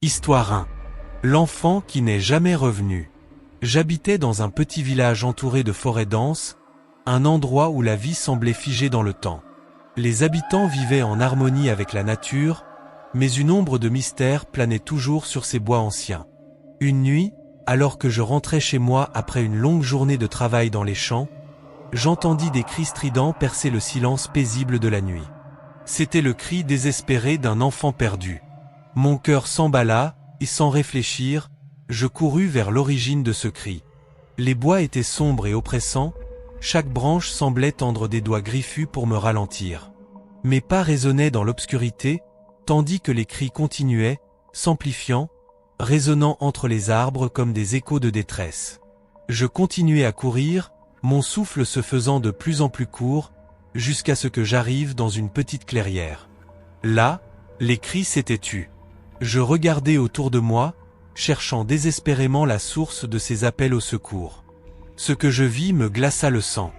Histoire 1. L'enfant qui n'est jamais revenu. J'habitais dans un petit village entouré de forêts denses, un endroit où la vie semblait figée dans le temps. Les habitants vivaient en harmonie avec la nature, mais une ombre de mystère planait toujours sur ces bois anciens. Une nuit, alors que je rentrais chez moi après une longue journée de travail dans les champs, j'entendis des cris stridents percer le silence paisible de la nuit. C'était le cri désespéré d'un enfant perdu. Mon cœur s'emballa, et sans réfléchir, je courus vers l'origine de ce cri. Les bois étaient sombres et oppressants, chaque branche semblait tendre des doigts griffus pour me ralentir. Mes pas résonnaient dans l'obscurité, tandis que les cris continuaient, s'amplifiant, résonnant entre les arbres comme des échos de détresse. Je continuai à courir, mon souffle se faisant de plus en plus court, jusqu'à ce que j'arrive dans une petite clairière. Là, les cris s'étaient tus. Je regardais autour de moi, cherchant désespérément la source de ces appels au secours. Ce que je vis me glaça le sang.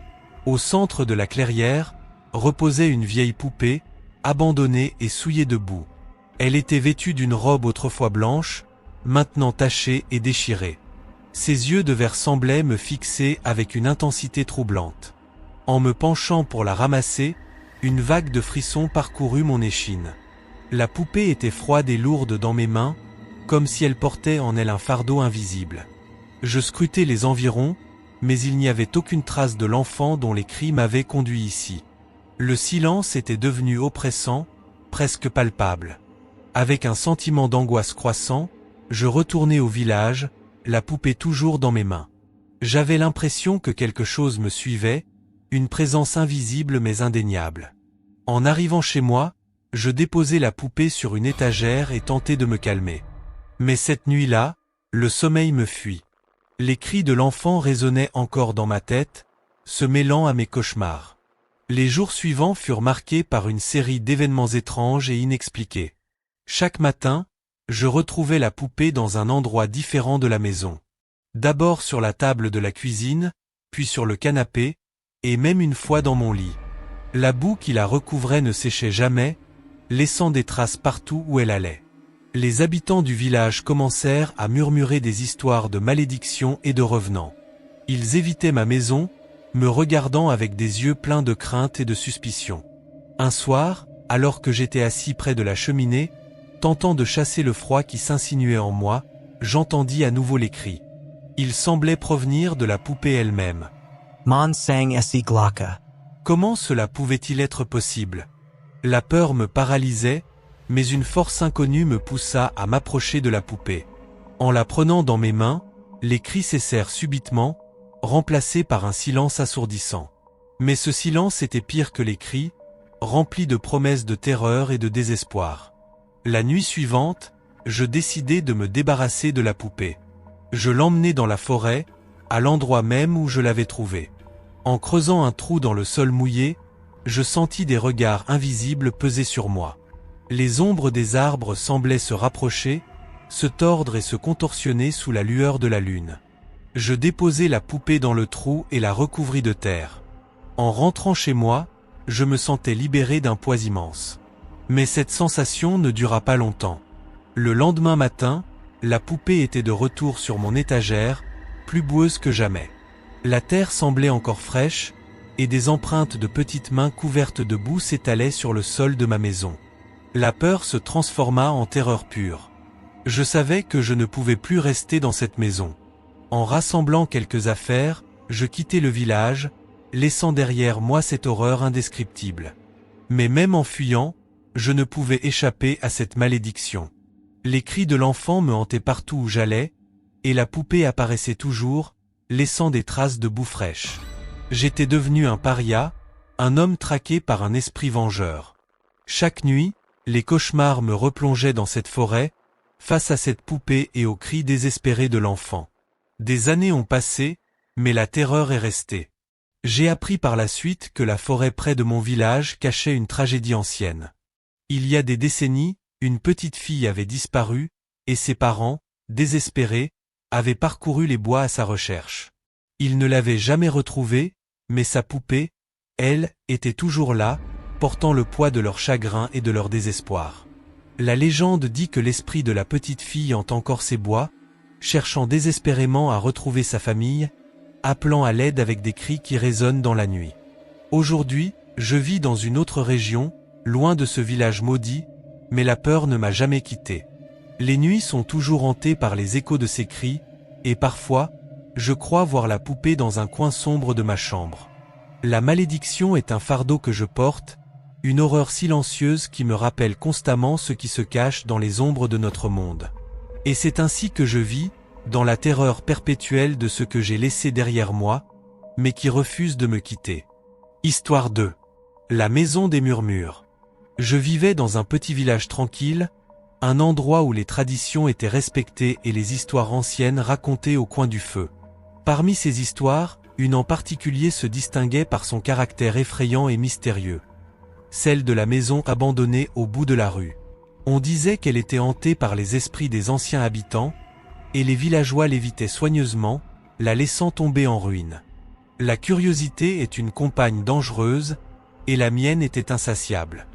Au centre de la clairière, reposait une vieille poupée, abandonnée et souillée de boue. Elle était vêtue d'une robe autrefois blanche, maintenant tachée et déchirée. Ses yeux de verre semblaient me fixer avec une intensité troublante. En me penchant pour la ramasser, une vague de frissons parcourut mon échine. La poupée était froide et lourde dans mes mains, comme si elle portait en elle un fardeau invisible. Je scrutais les environs, mais il n'y avait aucune trace de l'enfant dont les cris m'avaient conduit ici. Le silence était devenu oppressant, presque palpable. Avec un sentiment d'angoisse croissant, je retournai au village, la poupée toujours dans mes mains. J'avais l'impression que quelque chose me suivait, une présence invisible mais indéniable. En arrivant chez moi, je déposai la poupée sur une étagère et tentai de me calmer. Mais cette nuit-là, le sommeil me fuit. Les cris de l'enfant résonnaient encore dans ma tête, se mêlant à mes cauchemars. Les jours suivants furent marqués par une série d'événements étranges et inexpliqués. Chaque matin, je retrouvais la poupée dans un endroit différent de la maison. D'abord sur la table de la cuisine, puis sur le canapé, et même une fois dans mon lit. La boue qui la recouvrait ne séchait jamais, laissant des traces partout où elle allait. Les habitants du village commencèrent à murmurer des histoires de malédiction et de revenants. Ils évitaient ma maison, me regardant avec des yeux pleins de crainte et de suspicion. Un soir, alors que j'étais assis près de la cheminée, tentant de chasser le froid qui s'insinuait en moi, j'entendis à nouveau les cris. Ils semblaient provenir de la poupée elle-même. Man sang esi glaka. Comment cela pouvait-il être possible? La peur me paralysait, mais une force inconnue me poussa à m'approcher de la poupée. En la prenant dans mes mains, les cris cessèrent subitement, remplacés par un silence assourdissant. Mais ce silence était pire que les cris, rempli de promesses de terreur et de désespoir. La nuit suivante, je décidai de me débarrasser de la poupée. Je l'emmenai dans la forêt, à l'endroit même où je l'avais trouvée. En creusant un trou dans le sol mouillé, je sentis des regards invisibles peser sur moi. Les ombres des arbres semblaient se rapprocher, se tordre et se contorsionner sous la lueur de la lune. Je déposai la poupée dans le trou et la recouvris de terre. En rentrant chez moi, je me sentais libéré d'un poids immense. Mais cette sensation ne dura pas longtemps. Le lendemain matin, la poupée était de retour sur mon étagère, plus boueuse que jamais. La terre semblait encore fraîche, et des empreintes de petites mains couvertes de boue s'étalaient sur le sol de ma maison. La peur se transforma en terreur pure. Je savais que je ne pouvais plus rester dans cette maison. En rassemblant quelques affaires, je quittai le village, laissant derrière moi cette horreur indescriptible. Mais même en fuyant, je ne pouvais échapper à cette malédiction. Les cris de l'enfant me hantaient partout où j'allais, et la poupée apparaissait toujours, laissant des traces de boue fraîche. J'étais devenu un paria, un homme traqué par un esprit vengeur. Chaque nuit, les cauchemars me replongeaient dans cette forêt, face à cette poupée et aux cris désespérés de l'enfant. Des années ont passé, mais la terreur est restée. J'ai appris par la suite que la forêt près de mon village cachait une tragédie ancienne. Il y a des décennies, une petite fille avait disparu, et ses parents, désespérés, avaient parcouru les bois à sa recherche. Ils ne l'avaient jamais retrouvée, mais sa poupée, elle, était toujours là, portant le poids de leur chagrin et de leur désespoir. La légende dit que l'esprit de la petite fille hante encore ces bois, cherchant désespérément à retrouver sa famille, appelant à l'aide avec des cris qui résonnent dans la nuit. Aujourd'hui, je vis dans une autre région, loin de ce village maudit, mais la peur ne m'a jamais quitté. Les nuits sont toujours hantées par les échos de ces cris, et parfois, je crois voir la poupée dans un coin sombre de ma chambre. La malédiction est un fardeau que je porte, une horreur silencieuse qui me rappelle constamment ce qui se cache dans les ombres de notre monde. Et c'est ainsi que je vis, dans la terreur perpétuelle de ce que j'ai laissé derrière moi, mais qui refuse de me quitter. Histoire 2. La maison des murmures. Je vivais dans un petit village tranquille, un endroit où les traditions étaient respectées et les histoires anciennes racontées au coin du feu. Parmi ces histoires, une en particulier se distinguait par son caractère effrayant et mystérieux. Celle de la maison abandonnée au bout de la rue. On disait qu'elle était hantée par les esprits des anciens habitants, et les villageois l'évitaient soigneusement, la laissant tomber en ruine. La curiosité est une compagne dangereuse, et la mienne était insatiable.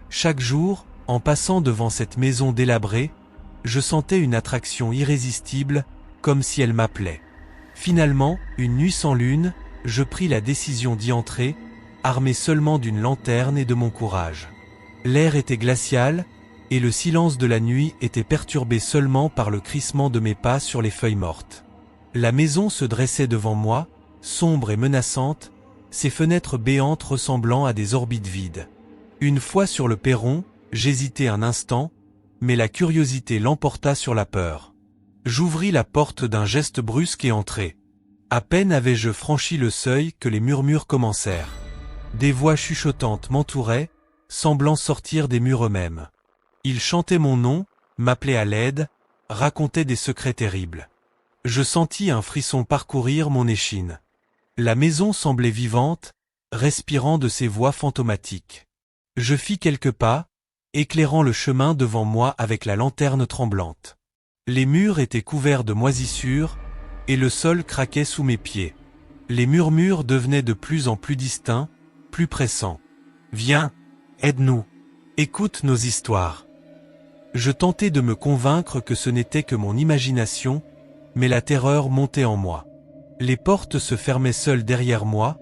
Chaque jour, en passant devant cette maison délabrée, je sentais une attraction irrésistible, comme si elle m'appelait. Finalement, une nuit sans lune, je pris la décision d'y entrer, armé seulement d'une lanterne et de mon courage. L'air était glacial, et le silence de la nuit était perturbé seulement par le crissement de mes pas sur les feuilles mortes. La maison se dressait devant moi, sombre et menaçante, ses fenêtres béantes ressemblant à des orbites vides. Une fois sur le perron, j'hésitai un instant, mais la curiosité l'emporta sur la peur. J'ouvris la porte d'un geste brusque et entrai. À peine avais-je franchi le seuil que les murmures commencèrent. Des voix chuchotantes m'entouraient, semblant sortir des murs eux-mêmes. Ils chantaient mon nom, m'appelaient à l'aide, racontaient des secrets terribles. Je sentis un frisson parcourir mon échine. La maison semblait vivante, respirant de ses voix fantomatiques. Je fis quelques pas, éclairant le chemin devant moi avec la lanterne tremblante. Les murs étaient couverts de moisissures, et le sol craquait sous mes pieds. Les murmures devenaient de plus en plus distincts, plus pressants. « Viens, aide-nous, écoute nos histoires. » Je tentais de me convaincre que ce n'était que mon imagination, mais la terreur montait en moi. Les portes se fermaient seules derrière moi,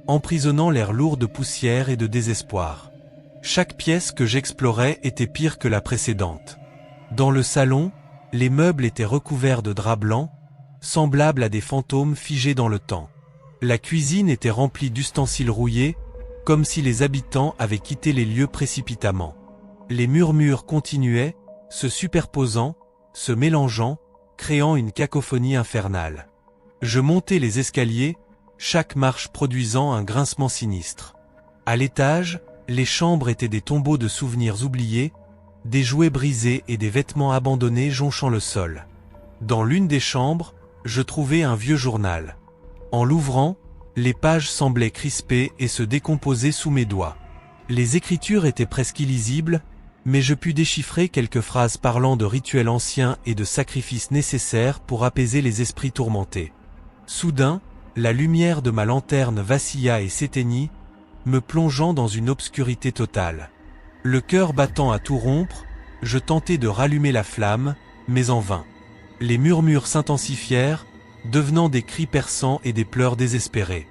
emprisonnant l'air lourd de poussière et de désespoir. Chaque pièce que j'explorais était pire que la précédente. Dans le salon, les meubles étaient recouverts de draps blancs, semblables à des fantômes figés dans le temps. La cuisine était remplie d'ustensiles rouillés, comme si les habitants avaient quitté les lieux précipitamment. Les murmures continuaient, se superposant, se mélangeant, créant une cacophonie infernale. Je montais les escaliers, chaque marche produisant un grincement sinistre. À l'étage, les chambres étaient des tombeaux de souvenirs oubliés, des jouets brisés et des vêtements abandonnés jonchant le sol. Dans l'une des chambres, je trouvai un vieux journal. En l'ouvrant, les pages semblaient crispées et se décomposer sous mes doigts. Les écritures étaient presque illisibles, mais je pus déchiffrer quelques phrases parlant de rituels anciens et de sacrifices nécessaires pour apaiser les esprits tourmentés. Soudain, la lumière de ma lanterne vacilla et s'éteignit, me plongeant dans une obscurité totale. Le cœur battant à tout rompre, je tentai de rallumer la flamme, mais en vain. Les murmures s'intensifièrent, devenant des cris perçants et des pleurs désespérés.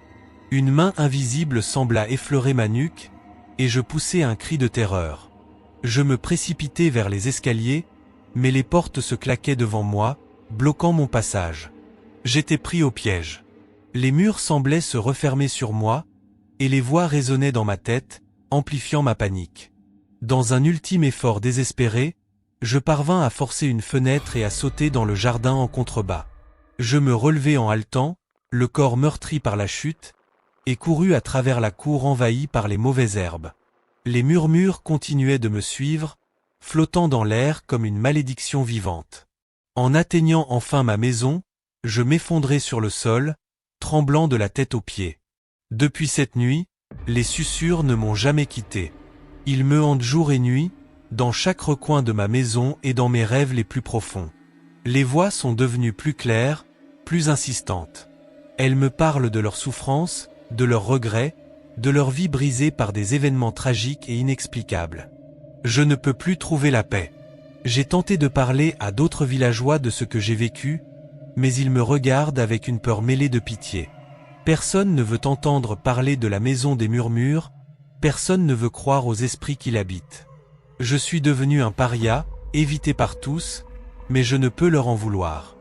Une main invisible sembla effleurer ma nuque, et je poussai un cri de terreur. Je me précipitai vers les escaliers, mais les portes se claquaient devant moi, bloquant mon passage. J'étais pris au piège. Les murs semblaient se refermer sur moi, et les voix résonnaient dans ma tête, amplifiant ma panique. Dans un ultime effort désespéré, je parvins à forcer une fenêtre et à sauter dans le jardin en contrebas. Je me relevai en haletant, le corps meurtri par la chute, et courus à travers la cour envahie par les mauvaises herbes. Les murmures continuaient de me suivre, flottant dans l'air comme une malédiction vivante. En atteignant enfin ma maison, je m'effondrai sur le sol, tremblant de la tête aux pieds. Depuis cette nuit, les susurres ne m'ont jamais quitté. Ils me hantent jour et nuit, dans chaque recoin de ma maison et dans mes rêves les plus profonds. Les voix sont devenues plus claires, plus insistantes. Elles me parlent de leurs souffrances, de leurs regrets, de leur vie brisée par des événements tragiques et inexplicables. Je ne peux plus trouver la paix. J'ai tenté de parler à d'autres villageois de ce que j'ai vécu, mais ils me regardent avec une peur mêlée de pitié. Personne ne veut entendre parler de la maison des murmures, personne ne veut croire aux esprits qui l'habitent. Je suis devenu un paria, évité par tous, mais je ne peux leur en vouloir.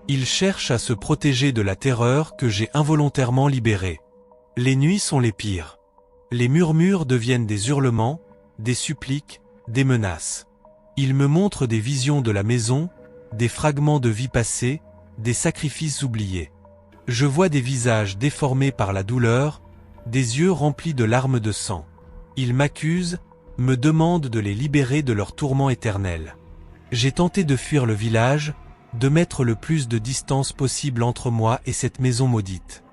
Ils cherchent à se protéger de la terreur que j'ai involontairement libérée. Les nuits sont les pires. Les murmures deviennent des hurlements, des suppliques, des menaces. Ils me montrent des visions de la maison, des fragments de vie passée, des sacrifices oubliés. Je vois des visages déformés par la douleur, des yeux remplis de larmes de sang. Ils m'accusent, me demandent de les libérer de leur tourment éternel. J'ai tenté de fuir le village, de mettre le plus de distance possible entre moi et cette maison maudite.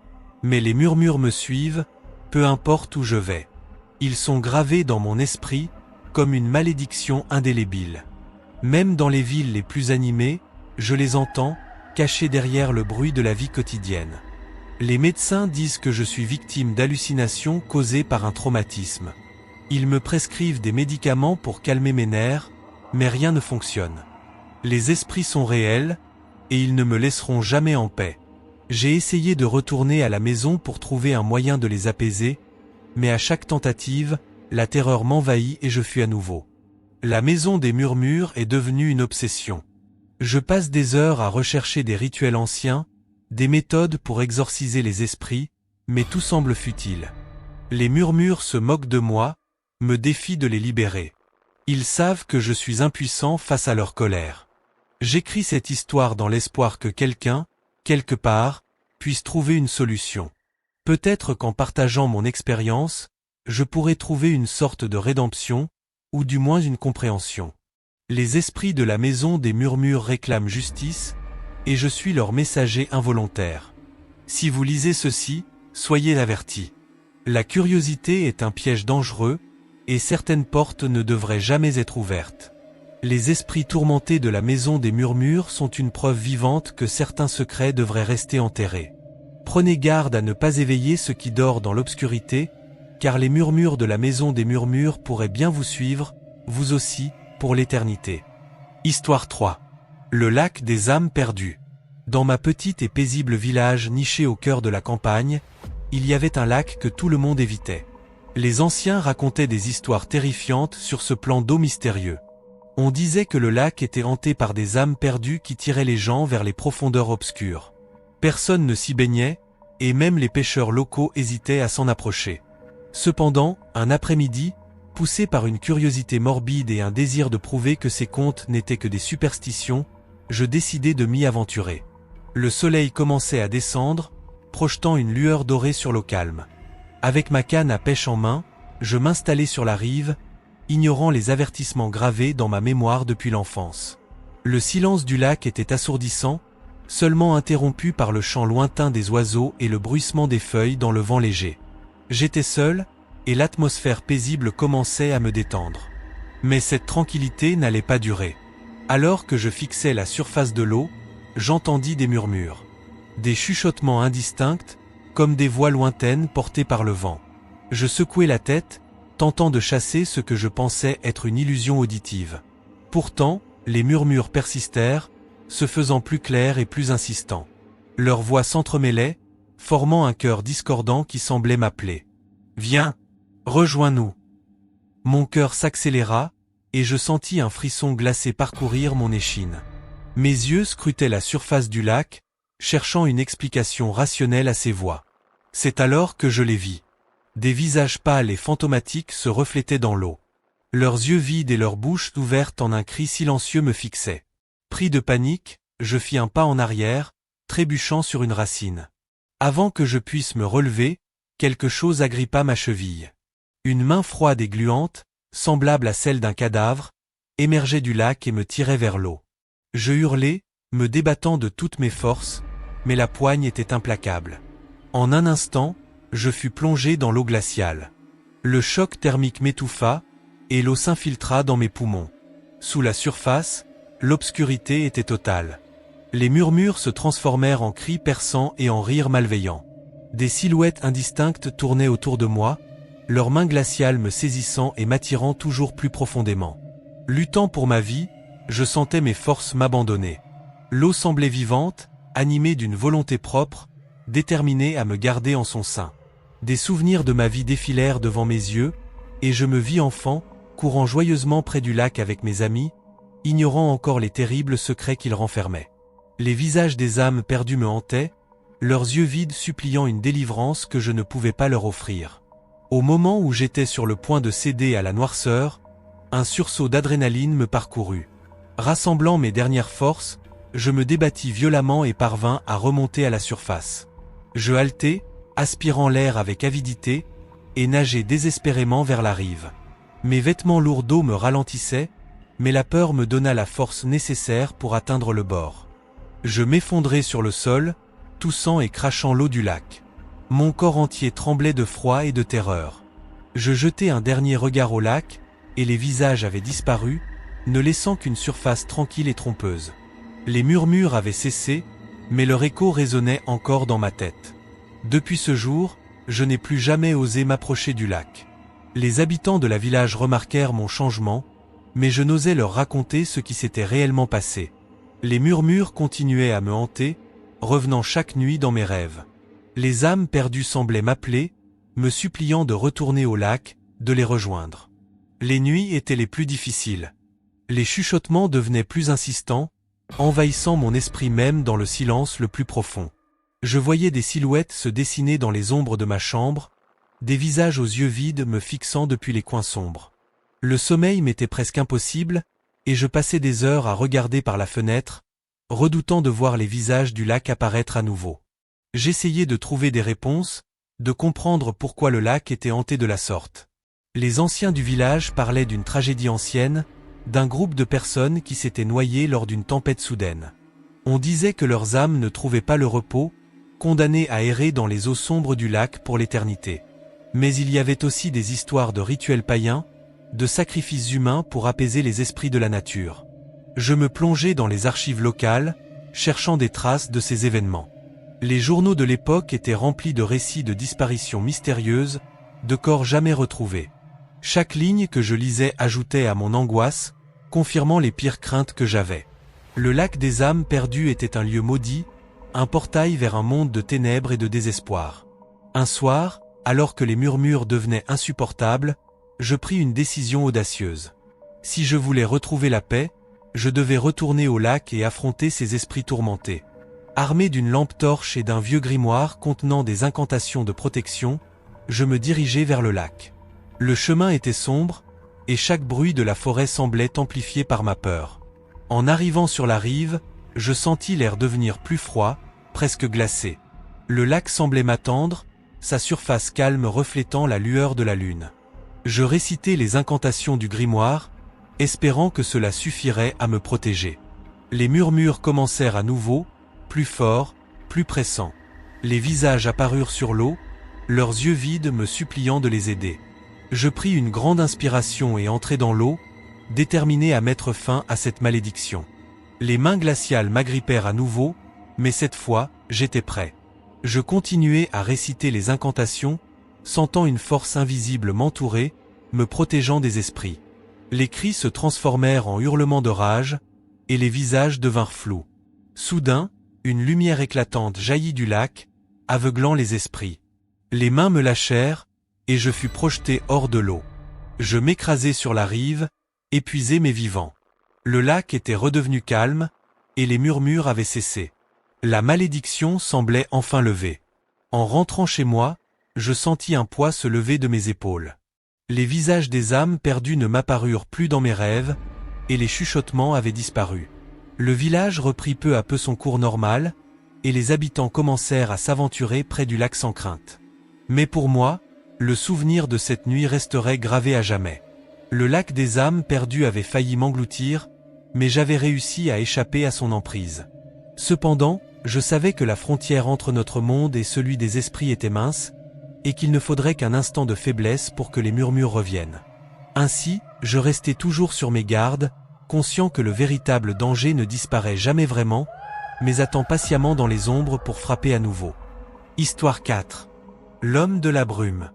Mais les murmures me suivent, peu importe où je vais. Ils sont gravés dans mon esprit, comme une malédiction indélébile. Même dans les villes les plus animées, je les entends, cachés derrière le bruit de la vie quotidienne. Les médecins disent que je suis victime d'hallucinations causées par un traumatisme. Ils me prescrivent des médicaments pour calmer mes nerfs, mais rien ne fonctionne. Les esprits sont réels, et ils ne me laisseront jamais en paix. J'ai essayé de retourner à la maison pour trouver un moyen de les apaiser, mais à chaque tentative, la terreur m'envahit et je fuis à nouveau. La maison des murmures est devenue une obsession. Je passe des heures à rechercher des rituels anciens, des méthodes pour exorciser les esprits, mais tout semble futile. Les murmures se moquent de moi, me défient de les libérer. Ils savent que je suis impuissant face à leur colère. J'écris cette histoire dans l'espoir que quelqu'un, quelque part, puisse trouver une solution. Peut-être qu'en partageant mon expérience, je pourrais trouver une sorte de rédemption, ou du moins une compréhension. Les esprits de la maison des murmures réclament justice, et je suis leur messager involontaire. Si vous lisez ceci, soyez avertis. La curiosité est un piège dangereux, et certaines portes ne devraient jamais être ouvertes. Les esprits tourmentés de la maison des murmures sont une preuve vivante que certains secrets devraient rester enterrés. Prenez garde à ne pas éveiller ce qui dort dans l'obscurité, car les murmures de la maison des murmures pourraient bien vous suivre, vous aussi, pour l'éternité. Histoire 3. Le lac des âmes perdues. Dans ma petite et paisible village niché au cœur de la campagne, il y avait un lac que tout le monde évitait. Les anciens racontaient des histoires terrifiantes sur ce plan d'eau mystérieux. On disait que le lac était hanté par des âmes perdues qui tiraient les gens vers les profondeurs obscures. Personne ne s'y baignait, et même les pêcheurs locaux hésitaient à s'en approcher. Cependant, un après-midi, poussé par une curiosité morbide et un désir de prouver que ces contes n'étaient que des superstitions, je décidai de m'y aventurer. Le soleil commençait à descendre, projetant une lueur dorée sur l'eau calme. Avec ma canne à pêche en main, je m'installai sur la rive, ignorant les avertissements gravés dans ma mémoire depuis l'enfance. Le silence du lac était assourdissant, seulement interrompu par le chant lointain des oiseaux et le bruissement des feuilles dans le vent léger. J'étais seul, et l'atmosphère paisible commençait à me détendre. Mais cette tranquillité n'allait pas durer. Alors que je fixais la surface de l'eau, j'entendis des murmures. Des chuchotements indistincts, comme des voix lointaines portées par le vent. Je secouai la tête, tentant de chasser ce que je pensais être une illusion auditive. Pourtant, les murmures persistèrent, se faisant plus clairs et plus insistants. Leurs voix s'entremêlaient, formant un chœur discordant qui semblait m'appeler. « Viens, rejoins-nous !» Mon cœur s'accéléra, et je sentis un frisson glacé parcourir mon échine. Mes yeux scrutaient la surface du lac, cherchant une explication rationnelle à ces voix. C'est alors que je les vis. Des visages pâles et fantomatiques se reflétaient dans l'eau. Leurs yeux vides et leurs bouches ouvertes en un cri silencieux me fixaient. Pris de panique, je fis un pas en arrière, trébuchant sur une racine. Avant que je puisse me relever, quelque chose agrippa ma cheville. Une main froide et gluante, semblable à celle d'un cadavre, émergeait du lac et me tirait vers l'eau. Je hurlai, me débattant de toutes mes forces, mais la poigne était implacable. En un instant, je fus plongé dans l'eau glaciale. Le choc thermique m'étouffa, et l'eau s'infiltra dans mes poumons. Sous la surface, l'obscurité était totale. Les murmures se transformèrent en cris perçants et en rires malveillants. Des silhouettes indistinctes tournaient autour de moi, leurs mains glaciales me saisissant et m'attirant toujours plus profondément. Luttant pour ma vie, je sentais mes forces m'abandonner. L'eau semblait vivante, animée d'une volonté propre, déterminée à me garder en son sein. Des souvenirs de ma vie défilèrent devant mes yeux, et je me vis enfant, courant joyeusement près du lac avec mes amis, ignorant encore les terribles secrets qu'il renfermait. Les visages des âmes perdues me hantaient, leurs yeux vides suppliant une délivrance que je ne pouvais pas leur offrir. Au moment où j'étais sur le point de céder à la noirceur, un sursaut d'adrénaline me parcourut. Rassemblant mes dernières forces, je me débattis violemment et parvins à remonter à la surface. Je haletai, aspirant l'air avec avidité, et nageai désespérément vers la rive. Mes vêtements lourds d'eau me ralentissaient, mais la peur me donna la force nécessaire pour atteindre le bord. Je m'effondrai sur le sol, toussant et crachant l'eau du lac. Mon corps entier tremblait de froid et de terreur. Je jetai un dernier regard au lac, et les visages avaient disparu, ne laissant qu'une surface tranquille et trompeuse. Les murmures avaient cessé, mais leur écho résonnait encore dans ma tête. Depuis ce jour, je n'ai plus jamais osé m'approcher du lac. Les habitants de la village remarquèrent mon changement, mais je n'osais leur raconter ce qui s'était réellement passé. Les murmures continuaient à me hanter, revenant chaque nuit dans mes rêves. Les âmes perdues semblaient m'appeler, me suppliant de retourner au lac, de les rejoindre. Les nuits étaient les plus difficiles. Les chuchotements devenaient plus insistants, envahissant mon esprit même dans le silence le plus profond. Je voyais des silhouettes se dessiner dans les ombres de ma chambre, des visages aux yeux vides me fixant depuis les coins sombres. Le sommeil m'était presque impossible, et je passais des heures à regarder par la fenêtre, redoutant de voir les visages du lac apparaître à nouveau. J'essayais de trouver des réponses, de comprendre pourquoi le lac était hanté de la sorte. Les anciens du village parlaient d'une tragédie ancienne, d'un groupe de personnes qui s'étaient noyées lors d'une tempête soudaine. On disait que leurs âmes ne trouvaient pas le repos, condamnées à errer dans les eaux sombres du lac pour l'éternité. Mais il y avait aussi des histoires de rituels païens, de sacrifices humains pour apaiser les esprits de la nature. Je me plongeais dans les archives locales, cherchant des traces de ces événements. Les journaux de l'époque étaient remplis de récits de disparitions mystérieuses, de corps jamais retrouvés. Chaque ligne que je lisais ajoutait à mon angoisse, confirmant les pires craintes que j'avais. Le lac des âmes perdues était un lieu maudit, un portail vers un monde de ténèbres et de désespoir. Un soir, alors que les murmures devenaient insupportables, je pris une décision audacieuse. Si je voulais retrouver la paix, je devais retourner au lac et affronter ces esprits tourmentés. Armé d'une lampe torche et d'un vieux grimoire contenant des incantations de protection, je me dirigeai vers le lac. Le chemin était sombre, et chaque bruit de la forêt semblait amplifié par ma peur. En arrivant sur la rive, je sentis l'air devenir plus froid, presque glacé. Le lac semblait m'attendre, sa surface calme reflétant la lueur de la lune. Je récitai les incantations du grimoire, espérant que cela suffirait à me protéger. Les murmures commencèrent à nouveau, plus forts, plus pressants. Les visages apparurent sur l'eau, leurs yeux vides me suppliant de les aider. Je pris une grande inspiration et entrai dans l'eau, déterminé à mettre fin à cette malédiction. Les mains glaciales m'agrippèrent à nouveau, mais cette fois, j'étais prêt. Je continuai à réciter les incantations, sentant une force invisible m'entourer, me protégeant des esprits. Les cris se transformèrent en hurlements de rage, et les visages devinrent flous. Soudain, une lumière éclatante jaillit du lac, aveuglant les esprits. Les mains me lâchèrent, et je fus projeté hors de l'eau. Je m'écrasai sur la rive, épuisé mais vivant. Le lac était redevenu calme, et les murmures avaient cessé. La malédiction semblait enfin levée. En rentrant chez moi, je sentis un poids se lever de mes épaules. Les visages des âmes perdues ne m'apparurent plus dans mes rêves, et les chuchotements avaient disparu. Le village reprit peu à peu son cours normal, et les habitants commencèrent à s'aventurer près du lac sans crainte. Mais pour moi, le souvenir de cette nuit resterait gravé à jamais. Le lac des âmes perdues avait failli m'engloutir, mais j'avais réussi à échapper à son emprise. Cependant, je savais que la frontière entre notre monde et celui des esprits était mince, et qu'il ne faudrait qu'un instant de faiblesse pour que les murmures reviennent. Ainsi, je restais toujours sur mes gardes, conscient que le véritable danger ne disparaît jamais vraiment, mais attend patiemment dans les ombres pour frapper à nouveau. Histoire 4. L'homme de la brume.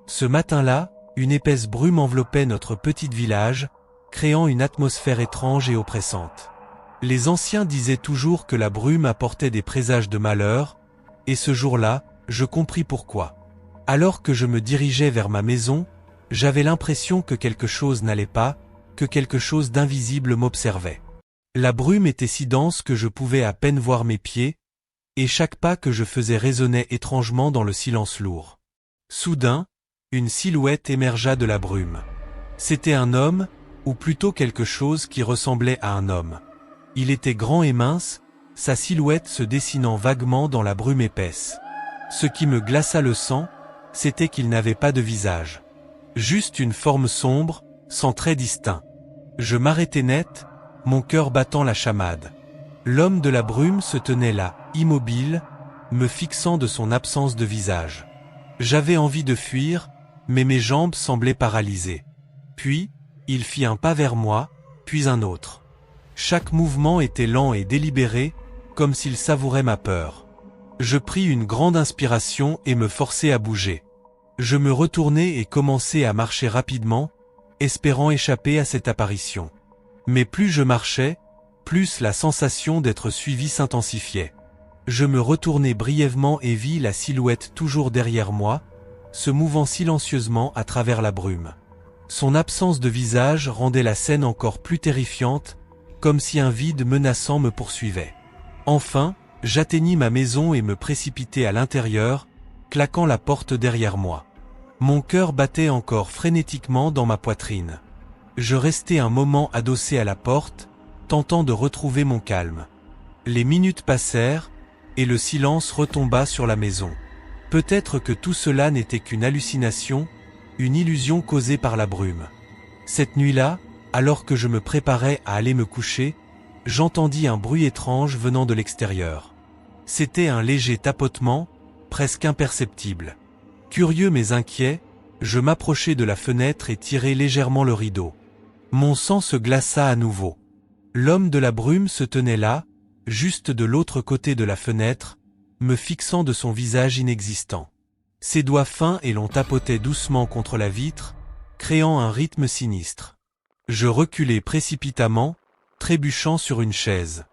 Ce matin-là, une épaisse brume enveloppait notre petit village, créant une atmosphère étrange et oppressante. Les anciens disaient toujours que la brume apportait des présages de malheur, et ce jour-là, je compris pourquoi. Alors que je me dirigeais vers ma maison, j'avais l'impression que quelque chose n'allait pas, que quelque chose d'invisible m'observait. La brume était si dense que je pouvais à peine voir mes pieds, et chaque pas que je faisais résonnait étrangement dans le silence lourd. Soudain, une silhouette émergea de la brume. C'était un homme, ou plutôt quelque chose qui ressemblait à un homme. Il était grand et mince, sa silhouette se dessinant vaguement dans la brume épaisse. Ce qui me glaça le sang, c'était qu'il n'avait pas de visage. Juste une forme sombre, sans trait distinct. Je m'arrêtai net, mon cœur battant la chamade. L'homme de la brume se tenait là, immobile, me fixant de son absence de visage. J'avais envie de fuir, mais mes jambes semblaient paralysées. Puis, il fit un pas vers moi, puis un autre. Chaque mouvement était lent et délibéré, comme s'il savourait ma peur. Je pris une grande inspiration et me forçai à bouger. Je me retournai et commençai à marcher rapidement, espérant échapper à cette apparition. Mais plus je marchais, plus la sensation d'être suivi s'intensifiait. Je me retournai brièvement et vis la silhouette toujours derrière moi, se mouvant silencieusement à travers la brume. Son absence de visage rendait la scène encore plus terrifiante, comme si un vide menaçant me poursuivait. Enfin, j'atteignis ma maison et me précipitai à l'intérieur, claquant la porte derrière moi. Mon cœur battait encore frénétiquement dans ma poitrine. Je restai un moment adossé à la porte, tentant de retrouver mon calme. Les minutes passèrent, et le silence retomba sur la maison. Peut-être que tout cela n'était qu'une hallucination, une illusion causée par la brume. Cette nuit-là, alors que je me préparais à aller me coucher, j'entendis un bruit étrange venant de l'extérieur. C'était un léger tapotement, presque imperceptible. Curieux mais inquiet, je m'approchai de la fenêtre et tirai légèrement le rideau. Mon sang se glaça à nouveau. L'homme de la brume se tenait là, juste de l'autre côté de la fenêtre, me fixant de son visage inexistant. Ses doigts fins et longs tapotaient doucement contre la vitre, créant un rythme sinistre. Je reculai précipitamment, trébuchant sur une chaise.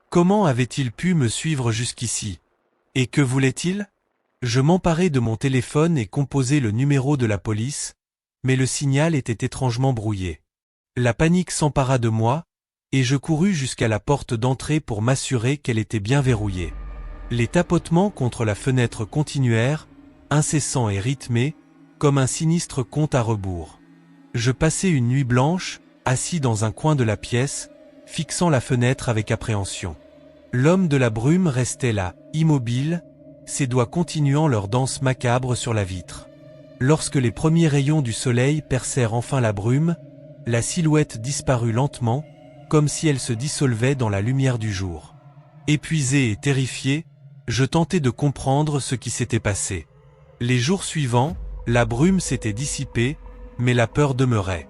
Comment avait-il pu me suivre jusqu'ici? Et que voulait-il? Je m'emparai de mon téléphone et composai le numéro de la police, mais le signal était étrangement brouillé. La panique s'empara de moi, et je courus jusqu'à la porte d'entrée pour m'assurer qu'elle était bien verrouillée. Les tapotements contre la fenêtre continuèrent, incessants et rythmés, comme un sinistre compte à rebours. Je passai une nuit blanche, assis dans un coin de la pièce, fixant la fenêtre avec appréhension. L'homme de la brume restait là, immobile, ses doigts continuant leur danse macabre sur la vitre. Lorsque les premiers rayons du soleil percèrent enfin la brume, la silhouette disparut lentement, comme si elle se dissolvait dans la lumière du jour. Épuisé et terrifié, je tentais de comprendre ce qui s'était passé. Les jours suivants, la brume s'était dissipée, mais la peur demeurait.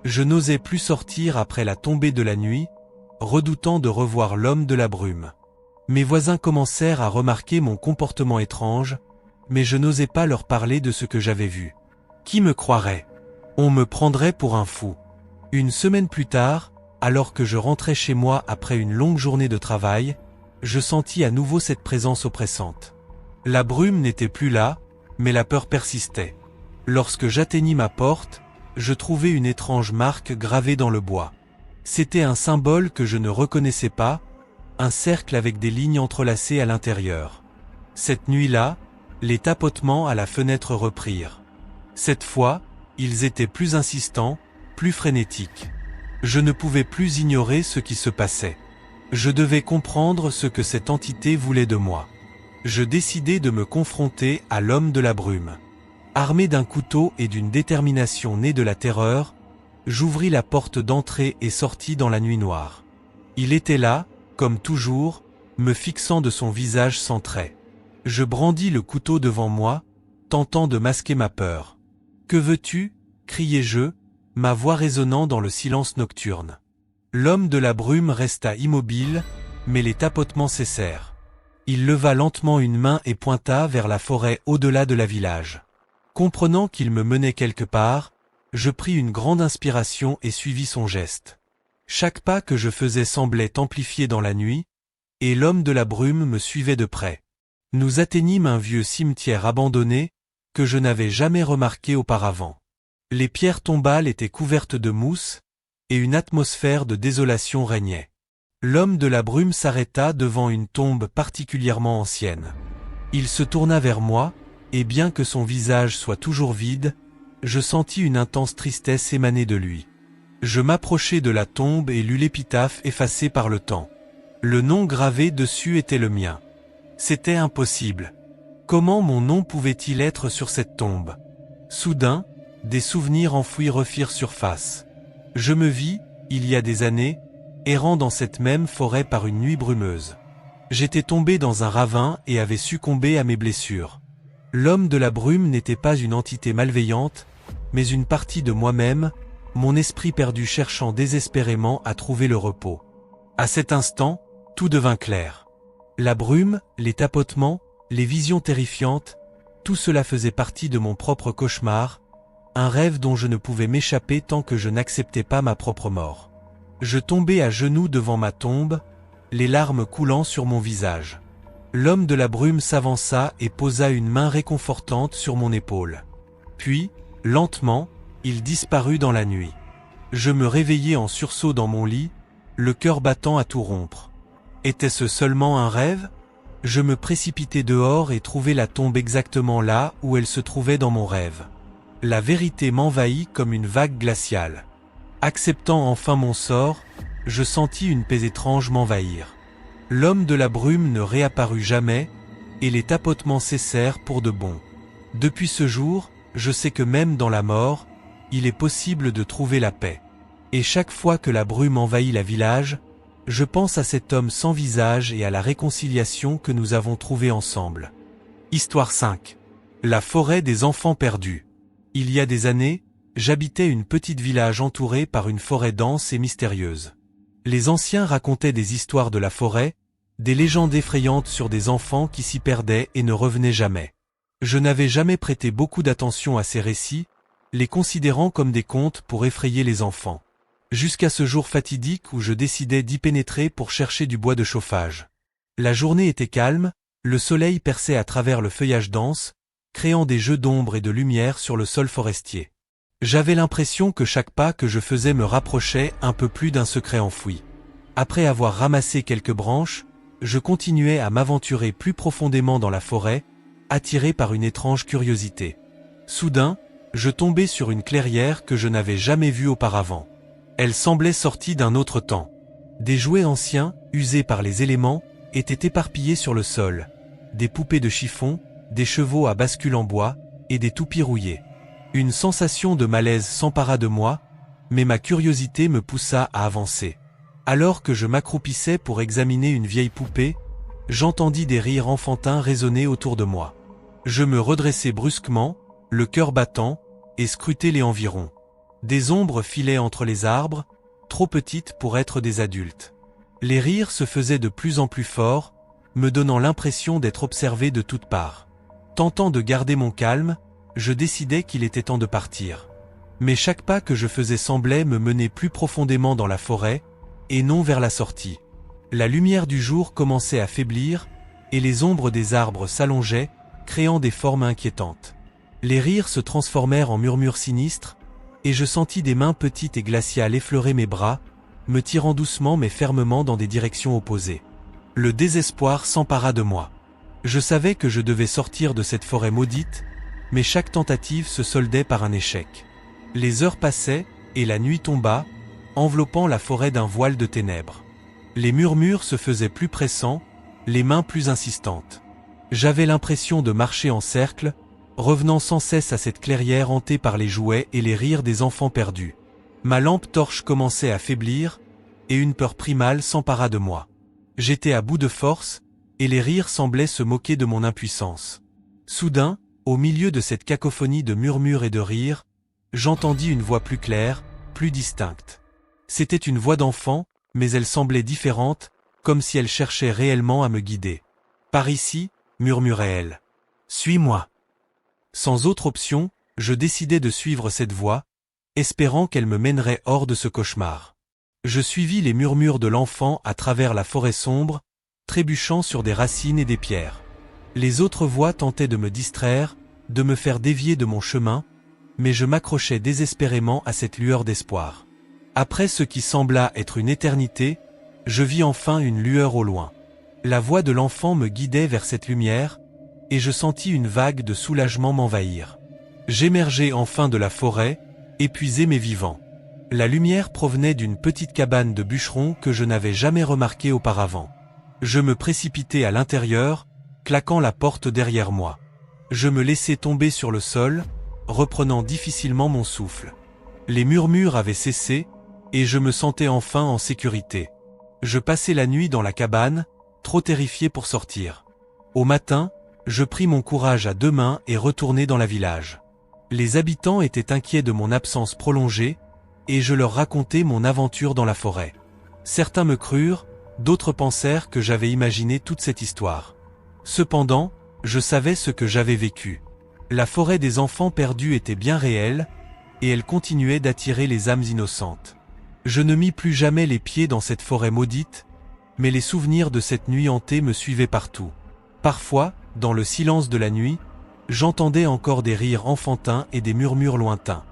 Je n'osais plus sortir après la tombée de la nuit, redoutant de revoir l'homme de la brume. Mes voisins commencèrent à remarquer mon comportement étrange, mais je n'osais pas leur parler de ce que j'avais vu. Qui me croirait? On me prendrait pour un fou. Une semaine plus tard, alors que je rentrais chez moi après une longue journée de travail, je sentis à nouveau cette présence oppressante. La brume n'était plus là, mais la peur persistait. Lorsque j'atteignis ma porte, je trouvai une étrange marque gravée dans le bois. C'était un symbole que je ne reconnaissais pas, un cercle avec des lignes entrelacées à l'intérieur. Cette nuit-là, les tapotements à la fenêtre reprirent. Cette fois, ils étaient plus insistants, plus frénétiques. Je ne pouvais plus ignorer ce qui se passait. Je devais comprendre ce que cette entité voulait de moi. Je décidai de me confronter à l'homme de la brume. Armé d'un couteau et d'une détermination née de la terreur, j'ouvris la porte d'entrée et sortis dans la nuit noire. Il était là, comme toujours, me fixant de son visage sans trait. Je brandis le couteau devant moi, tentant de masquer ma peur. « Que veux-tu » criai-je, ma voix résonnant dans le silence nocturne. L'homme de la brume resta immobile, mais les tapotements cessèrent. Il leva lentement une main et pointa vers la forêt au-delà de la village. Comprenant qu'il me menait quelque part, Je pris une grande inspiration et suivis son geste. Chaque pas que je faisais semblait amplifié dans la nuit, et l'homme de la brume me suivait de près. Nous atteignîmes un vieux cimetière abandonné, que je n'avais jamais remarqué auparavant. Les pierres tombales étaient couvertes de mousse, et une atmosphère de désolation régnait. L'homme de la brume s'arrêta devant une tombe particulièrement ancienne. Il se tourna vers moi, et bien que son visage soit toujours vide, je sentis une intense tristesse émaner de lui. Je m'approchai de la tombe et lus l'épitaphe effacée par le temps. Le nom gravé dessus était le mien. C'était impossible. Comment mon nom pouvait-il être sur cette tombe? Soudain, des souvenirs enfouis refirent surface. Je me vis, il y a des années, errant dans cette même forêt par une nuit brumeuse. J'étais tombé dans un ravin et avais succombé à mes blessures. L'homme de la brume n'était pas une entité malveillante, mais une partie de moi-même, mon esprit perdu cherchant désespérément à trouver le repos. À cet instant, tout devint clair. La brume, les tapotements, les visions terrifiantes, tout cela faisait partie de mon propre cauchemar, un rêve dont je ne pouvais m'échapper tant que je n'acceptais pas ma propre mort. Je tombai à genoux devant ma tombe, les larmes coulant sur mon visage. L'homme de la brume s'avança et posa une main réconfortante sur mon épaule. Puis, lentement, il disparut dans la nuit. Je me réveillai en sursaut dans mon lit, le cœur battant à tout rompre. Était-ce seulement un rêve? Je me précipitai dehors et trouvai la tombe exactement là où elle se trouvait dans mon rêve. La vérité m'envahit comme une vague glaciale. Acceptant enfin mon sort, je sentis une paix étrange m'envahir. L'homme de la brume ne réapparut jamais, et les tapotements cessèrent pour de bon. Depuis ce jour, je sais que même dans la mort, il est possible de trouver la paix. Et chaque fois que la brume envahit la village, je pense à cet homme sans visage et à la réconciliation que nous avons trouvée ensemble. Histoire 5. La forêt des enfants perdus. Il y a des années, j'habitais une petite village entourée par une forêt dense et mystérieuse. Les anciens racontaient des histoires de la forêt, des légendes effrayantes sur des enfants qui s'y perdaient et ne revenaient jamais. Je n'avais jamais prêté beaucoup d'attention à ces récits, les considérant comme des contes pour effrayer les enfants. Jusqu'à ce jour fatidique où je décidai d'y pénétrer pour chercher du bois de chauffage. La journée était calme, le soleil perçait à travers le feuillage dense, créant des jeux d'ombre et de lumière sur le sol forestier. J'avais l'impression que chaque pas que je faisais me rapprochait un peu plus d'un secret enfoui. Après avoir ramassé quelques branches, je continuais à m'aventurer plus profondément dans la forêt, attiré par une étrange curiosité. Soudain, je tombai sur une clairière que je n'avais jamais vue auparavant. Elle semblait sortie d'un autre temps. Des jouets anciens, usés par les éléments, étaient éparpillés sur le sol. Des poupées de chiffon, des chevaux à bascule en bois, et des toupies rouillés. Une sensation de malaise s'empara de moi, mais ma curiosité me poussa à avancer. Alors que je m'accroupissais pour examiner une vieille poupée, j'entendis des rires enfantins résonner autour de moi. Je me redressai brusquement, le cœur battant, et scrutai les environs. Des ombres filaient entre les arbres, trop petites pour être des adultes. Les rires se faisaient de plus en plus forts, me donnant l'impression d'être observé de toutes parts. Tentant de garder mon calme, je décidai qu'il était temps de partir. Mais chaque pas que je faisais semblait me mener plus profondément dans la forêt, et non vers la sortie. La lumière du jour commençait à faiblir, et les ombres des arbres s'allongeaient, créant des formes inquiétantes. Les rires se transformèrent en murmures sinistres, et je sentis des mains petites et glaciales effleurer mes bras, me tirant doucement mais fermement dans des directions opposées. Le désespoir s'empara de moi. Je savais que je devais sortir de cette forêt maudite, mais chaque tentative se soldait par un échec. Les heures passaient, et la nuit tomba, enveloppant la forêt d'un voile de ténèbres. Les murmures se faisaient plus pressants, les mains plus insistantes. J'avais l'impression de marcher en cercle, revenant sans cesse à cette clairière hantée par les jouets et les rires des enfants perdus. Ma lampe torche commençait à faiblir, et une peur primale s'empara de moi. J'étais à bout de force, et les rires semblaient se moquer de mon impuissance. Soudain, au milieu de cette cacophonie de murmures et de rires, j'entendis une voix plus claire, plus distincte. C'était une voix d'enfant, mais elle semblait différente, comme si elle cherchait réellement à me guider. « Par ici » murmurait-elle. « Suis-moi » Sans autre option, je décidai de suivre cette voix, espérant qu'elle me mènerait hors de ce cauchemar. Je suivis les murmures de l'enfant à travers la forêt sombre, trébuchant sur des racines et des pierres. Les autres voix tentaient de me distraire, de me faire dévier de mon chemin, mais je m'accrochais désespérément à cette lueur d'espoir. Après ce qui sembla être une éternité, je vis enfin une lueur au loin. La voix de l'enfant me guidait vers cette lumière, et je sentis une vague de soulagement m'envahir. J'émergeai enfin de la forêt, épuisé mais vivant. La lumière provenait d'une petite cabane de bûcheron que je n'avais jamais remarquée auparavant. Je me précipitai à l'intérieur, claquant la porte derrière moi. Je me laissai tomber sur le sol, reprenant difficilement mon souffle. Les murmures avaient cessé, et je me sentais enfin en sécurité. Je passai la nuit dans la cabane, trop terrifié pour sortir. Au matin, je pris mon courage à deux mains et retournai dans le village. Les habitants étaient inquiets de mon absence prolongée, et je leur racontai mon aventure dans la forêt. Certains me crurent, d'autres pensèrent que j'avais imaginé toute cette histoire. Cependant, je savais ce que j'avais vécu. La forêt des enfants perdus était bien réelle, et elle continuait d'attirer les âmes innocentes. Je ne mis plus jamais les pieds dans cette forêt maudite, mais les souvenirs de cette nuit hantée me suivaient partout. Parfois, dans le silence de la nuit, j'entendais encore des rires enfantins et des murmures lointains.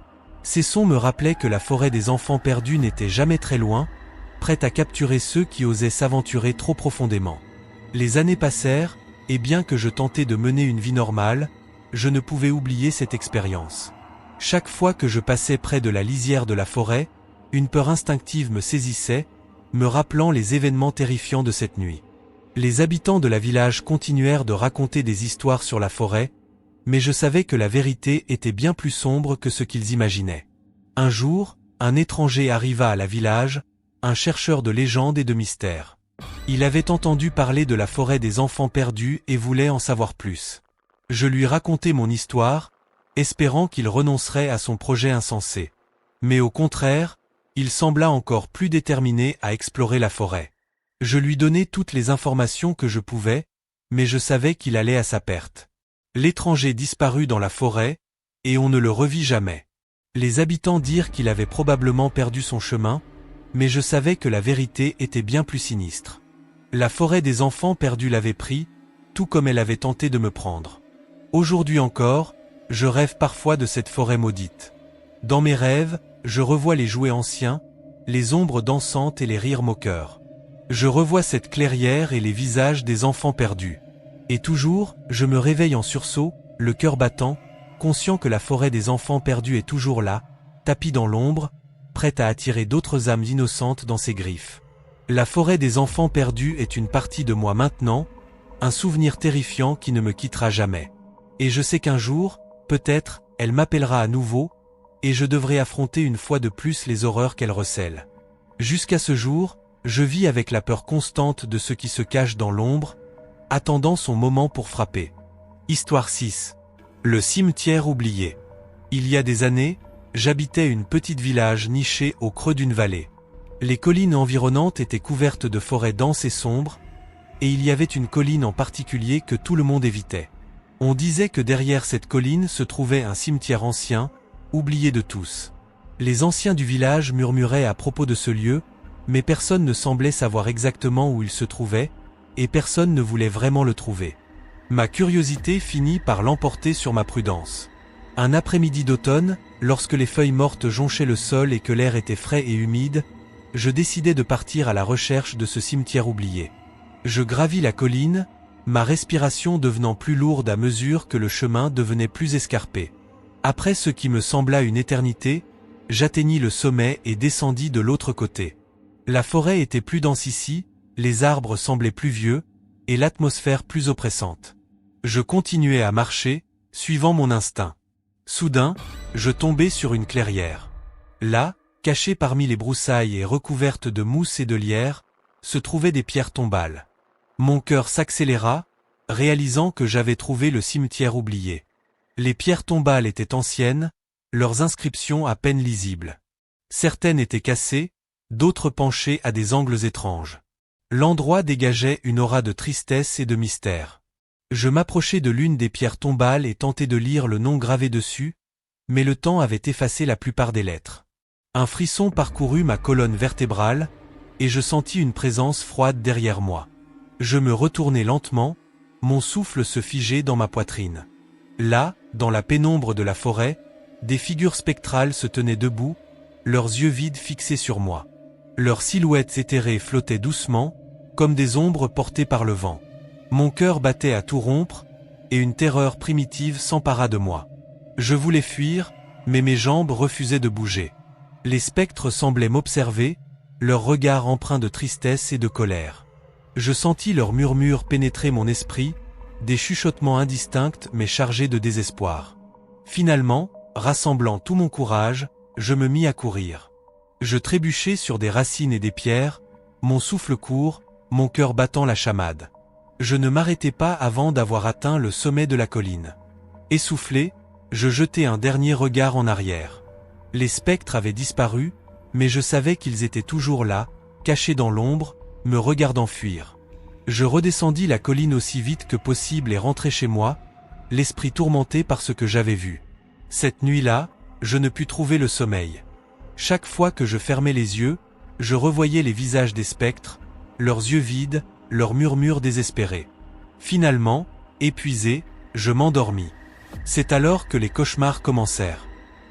Ces sons me rappelaient que la forêt des enfants perdus n'était jamais très loin, prête à capturer ceux qui osaient s'aventurer trop profondément. Les années passèrent, et bien que je tentais de mener une vie normale, je ne pouvais oublier cette expérience. Chaque fois que je passais près de la lisière de la forêt, une peur instinctive me saisissait, me rappelant les événements terrifiants de cette nuit. Les habitants de la village continuèrent de raconter des histoires sur la forêt, mais je savais que la vérité était bien plus sombre que ce qu'ils imaginaient. Un jour, un étranger arriva à la village, un chercheur de légendes et de mystères. Il avait entendu parler de la forêt des enfants perdus et voulait en savoir plus. Je lui racontai mon histoire, espérant qu'il renoncerait à son projet insensé. Mais au contraire, il sembla encore plus déterminé à explorer la forêt. Je lui donnai toutes les informations que je pouvais, mais je savais qu'il allait à sa perte. L'étranger disparut dans la forêt, et on ne le revit jamais. Les habitants dirent qu'il avait probablement perdu son chemin, mais je savais que la vérité était bien plus sinistre. La forêt des enfants perdus l'avait pris, tout comme elle avait tenté de me prendre. Aujourd'hui encore, je rêve parfois de cette forêt maudite. Dans mes rêves, je revois les jouets anciens, les ombres dansantes et les rires moqueurs. Je revois cette clairière et les visages des enfants perdus. Et toujours, je me réveille en sursaut, le cœur battant, conscient que la forêt des enfants perdus est toujours là, tapie dans l'ombre, prête à attirer d'autres âmes innocentes dans ses griffes. La forêt des enfants perdus est une partie de moi maintenant, un souvenir terrifiant qui ne me quittera jamais. Et je sais qu'un jour, peut-être, elle m'appellera à nouveau, et je devrai affronter une fois de plus les horreurs qu'elle recèle. Jusqu'à ce jour, je vis avec la peur constante de ce qui se cache dans l'ombre, attendant son moment pour frapper. Histoire 6. Le cimetière oublié. Il y a des années, j'habitais une petite village niché au creux d'une vallée. Les collines environnantes étaient couvertes de forêts denses et sombres, et il y avait une colline en particulier que tout le monde évitait. On disait que derrière cette colline se trouvait un cimetière ancien, oublié de tous. Les anciens du village murmuraient à propos de ce lieu, mais personne ne semblait savoir exactement où il se trouvait, et personne ne voulait vraiment le trouver. Ma curiosité finit par l'emporter sur ma prudence. Un après-midi d'automne, lorsque les feuilles mortes jonchaient le sol et que l'air était frais et humide, je décidai de partir à la recherche de ce cimetière oublié. Je gravis la colline, ma respiration devenant plus lourde à mesure que le chemin devenait plus escarpé. Après ce qui me sembla une éternité, j'atteignis le sommet et descendis de l'autre côté. La forêt était plus dense ici, les arbres semblaient plus vieux, et l'atmosphère plus oppressante. Je continuai à marcher, suivant mon instinct. Soudain, je tombai sur une clairière. Là, cachée parmi les broussailles et recouverte de mousse et de lierre, se trouvaient des pierres tombales. Mon cœur s'accéléra, réalisant que j'avais trouvé le cimetière oublié. Les pierres tombales étaient anciennes, leurs inscriptions à peine lisibles. Certaines étaient cassées, d'autres penchées à des angles étranges. L'endroit dégageait une aura de tristesse et de mystère. Je m'approchai de l'une des pierres tombales et tentai de lire le nom gravé dessus, mais le temps avait effacé la plupart des lettres. Un frisson parcourut ma colonne vertébrale, et je sentis une présence froide derrière moi. Je me retournai lentement, mon souffle se figeait dans ma poitrine. Là, dans la pénombre de la forêt, des figures spectrales se tenaient debout, leurs yeux vides fixés sur moi. Leurs silhouettes éthérées flottaient doucement, comme des ombres portées par le vent. Mon cœur battait à tout rompre, et une terreur primitive s'empara de moi. Je voulais fuir, mais mes jambes refusaient de bouger. Les spectres semblaient m'observer, leurs regards empreints de tristesse et de colère. Je sentis leurs murmures pénétrer mon esprit, des chuchotements indistincts mais chargés de désespoir. Finalement, rassemblant tout mon courage, je me mis à courir. Je trébuchais sur des racines et des pierres, mon souffle court, mon cœur battant la chamade. Je ne m'arrêtai pas avant d'avoir atteint le sommet de la colline. Essoufflé, je jetai un dernier regard en arrière. Les spectres avaient disparu, mais je savais qu'ils étaient toujours là, cachés dans l'ombre, me regardant fuir. Je redescendis la colline aussi vite que possible et rentrai chez moi, l'esprit tourmenté par ce que j'avais vu. Cette nuit-là, je ne pus trouver le sommeil. Chaque fois que je fermais les yeux, je revoyais les visages des spectres, leurs yeux vides, leurs murmures désespérés. Finalement, épuisé, je m'endormis. C'est alors que les cauchemars commencèrent.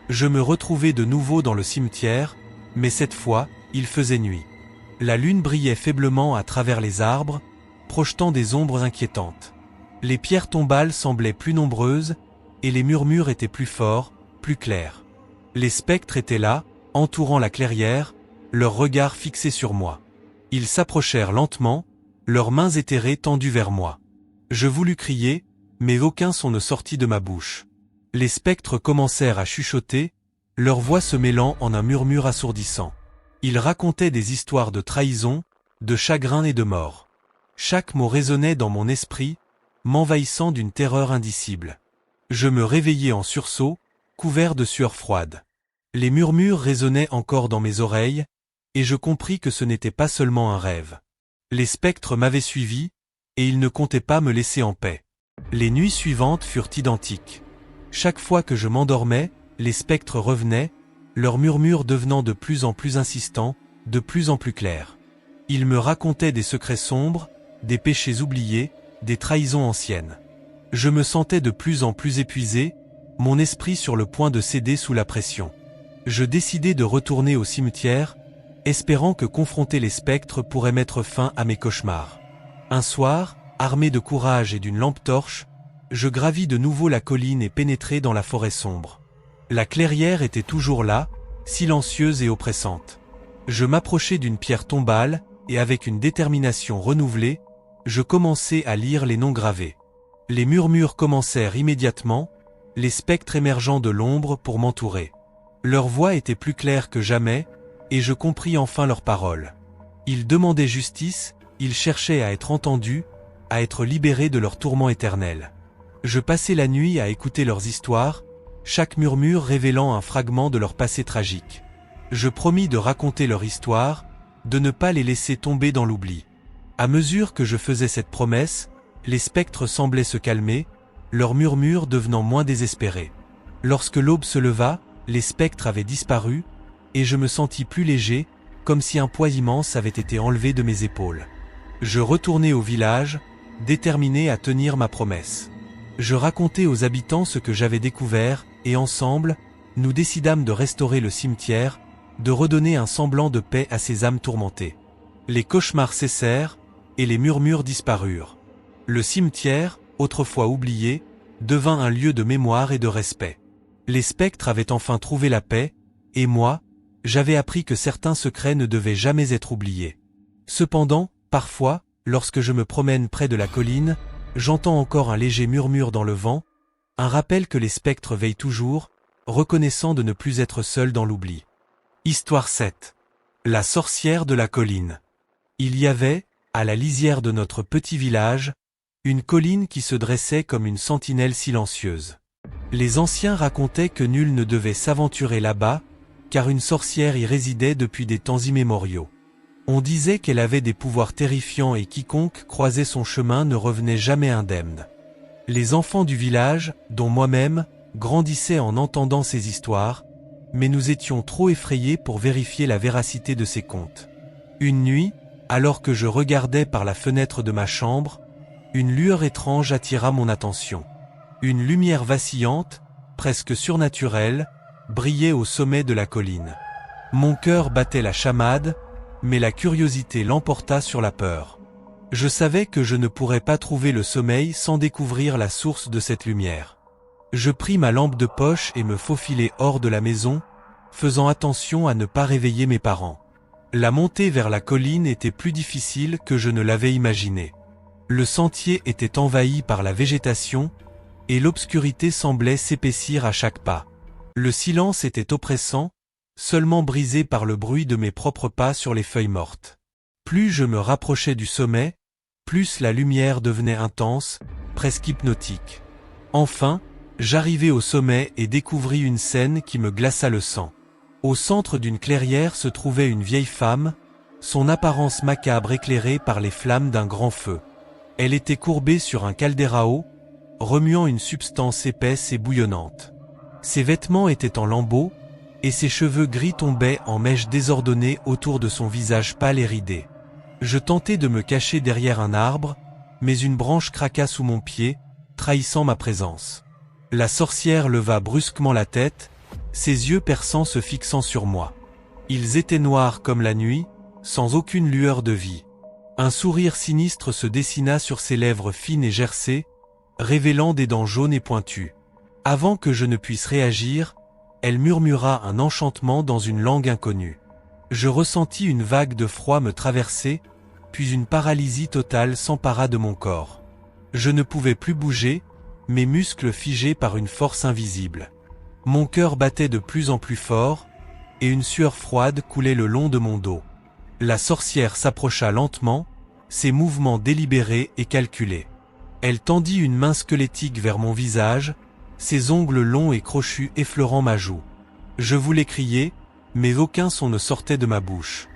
Je me retrouvai de nouveau dans le cimetière, mais cette fois, il faisait nuit. La lune brillait faiblement à travers les arbres, projetant des ombres inquiétantes. Les pierres tombales semblaient plus nombreuses, et les murmures étaient plus forts, plus clairs. Les spectres étaient là, entourant la clairière, leurs regards fixés sur moi. Ils s'approchèrent lentement, leurs mains éthérées tendues vers moi. Je voulus crier, mais aucun son ne sortit de ma bouche. Les spectres commencèrent à chuchoter, leurs voix se mêlant en un murmure assourdissant. Ils racontaient des histoires de trahison, de chagrin et de mort. Chaque mot résonnait dans mon esprit, m'envahissant d'une terreur indicible. Je me réveillai en sursaut, couvert de sueur froide. Les murmures résonnaient encore dans mes oreilles, et je compris que ce n'était pas seulement un rêve. Les spectres m'avaient suivi, et ils ne comptaient pas me laisser en paix. Les nuits suivantes furent identiques. Chaque fois que je m'endormais, les spectres revenaient, leurs murmures devenant de plus en plus insistants, de plus en plus clairs. Ils me racontaient des secrets sombres, des péchés oubliés, des trahisons anciennes. Je me sentais de plus en plus épuisé, mon esprit sur le point de céder sous la pression. Je décidai de retourner au cimetière, espérant que confronter les spectres pourrait mettre fin à mes cauchemars. Un soir, armé de courage et d'une lampe torche, je gravis de nouveau la colline et pénétrai dans la forêt sombre. La clairière était toujours là, silencieuse et oppressante. Je m'approchai d'une pierre tombale, et avec une détermination renouvelée, je commençai à lire les noms gravés. Les murmures commencèrent immédiatement, les spectres émergeant de l'ombre pour m'entourer. Leurs voix étaient plus claires que jamais, et je compris enfin leurs paroles. Ils demandaient justice, ils cherchaient à être entendus, à être libérés de leur tourment éternel. Je passai la nuit à écouter leurs histoires, chaque murmure révélant un fragment de leur passé tragique. Je promis de raconter leur histoire, de ne pas les laisser tomber dans l'oubli. À mesure que je faisais cette promesse, les spectres semblaient se calmer, leurs murmures devenant moins désespérés. Lorsque l'aube se leva, les spectres avaient disparu, et je me sentis plus léger, comme si un poids immense avait été enlevé de mes épaules. Je retournai au village, déterminé à tenir ma promesse. Je racontai aux habitants ce que j'avais découvert, et ensemble, nous décidâmes de restaurer le cimetière, de redonner un semblant de paix à ces âmes tourmentées. Les cauchemars cessèrent, et les murmures disparurent. Le cimetière, autrefois oublié, devint un lieu de mémoire et de respect. Les spectres avaient enfin trouvé la paix, et moi, j'avais appris que certains secrets ne devaient jamais être oubliés. Cependant, parfois, lorsque je me promène près de la colline, j'entends encore un léger murmure dans le vent, un rappel que les spectres veillent toujours, reconnaissant de ne plus être seuls dans l'oubli. Histoire 7. La sorcière de la colline. Il y avait, à la lisière de notre petit village, une colline qui se dressait comme une sentinelle silencieuse. Les anciens racontaient que nul ne devait s'aventurer là-bas, car une sorcière y résidait depuis des temps immémoriaux. On disait qu'elle avait des pouvoirs terrifiants et quiconque croisait son chemin ne revenait jamais indemne. Les enfants du village, dont moi-même, grandissait en entendant ces histoires, mais nous étions trop effrayés pour vérifier la véracité de ces contes. Une nuit, alors que je regardais par la fenêtre de ma chambre, une lueur étrange attira mon attention. Une lumière vacillante, presque surnaturelle, brillait au sommet de la colline. Mon cœur battait la chamade, mais la curiosité l'emporta sur la peur. Je savais que je ne pourrais pas trouver le sommeil sans découvrir la source de cette lumière. Je pris ma lampe de poche et me faufilai hors de la maison, faisant attention à ne pas réveiller mes parents. La montée vers la colline était plus difficile que je ne l'avais imaginé. Le sentier était envahi par la végétation, et l'obscurité semblait s'épaissir à chaque pas. Le silence était oppressant, seulement brisé par le bruit de mes propres pas sur les feuilles mortes. Plus je me rapprochais du sommet, plus la lumière devenait intense, presque hypnotique. Enfin, j'arrivai au sommet et découvris une scène qui me glaça le sang. Au centre d'une clairière se trouvait une vieille femme, son apparence macabre éclairée par les flammes d'un grand feu. Elle était courbée sur un caldérao, remuant une substance épaisse et bouillonnante. Ses vêtements étaient en lambeaux, et ses cheveux gris tombaient en mèches désordonnées autour de son visage pâle et ridé. Je tentai de me cacher derrière un arbre, mais une branche craqua sous mon pied, trahissant ma présence. La sorcière leva brusquement la tête, ses yeux perçants se fixant sur moi. Ils étaient noirs comme la nuit, sans aucune lueur de vie. Un sourire sinistre se dessina sur ses lèvres fines et gercées, révélant des dents jaunes et pointues. Avant que je ne puisse réagir, elle murmura un enchantement dans une langue inconnue. Je ressentis une vague de froid me traverser, puis une paralysie totale s'empara de mon corps. Je ne pouvais plus bouger, mes muscles figés par une force invisible. Mon cœur battait de plus en plus fort, et une sueur froide coulait le long de mon dos. La sorcière s'approcha lentement, ses mouvements délibérés et calculés. Elle tendit une main squelettique vers mon visage, ses ongles longs et crochus effleurant ma joue. Je voulais crier, mais aucun son ne sortait de ma bouche.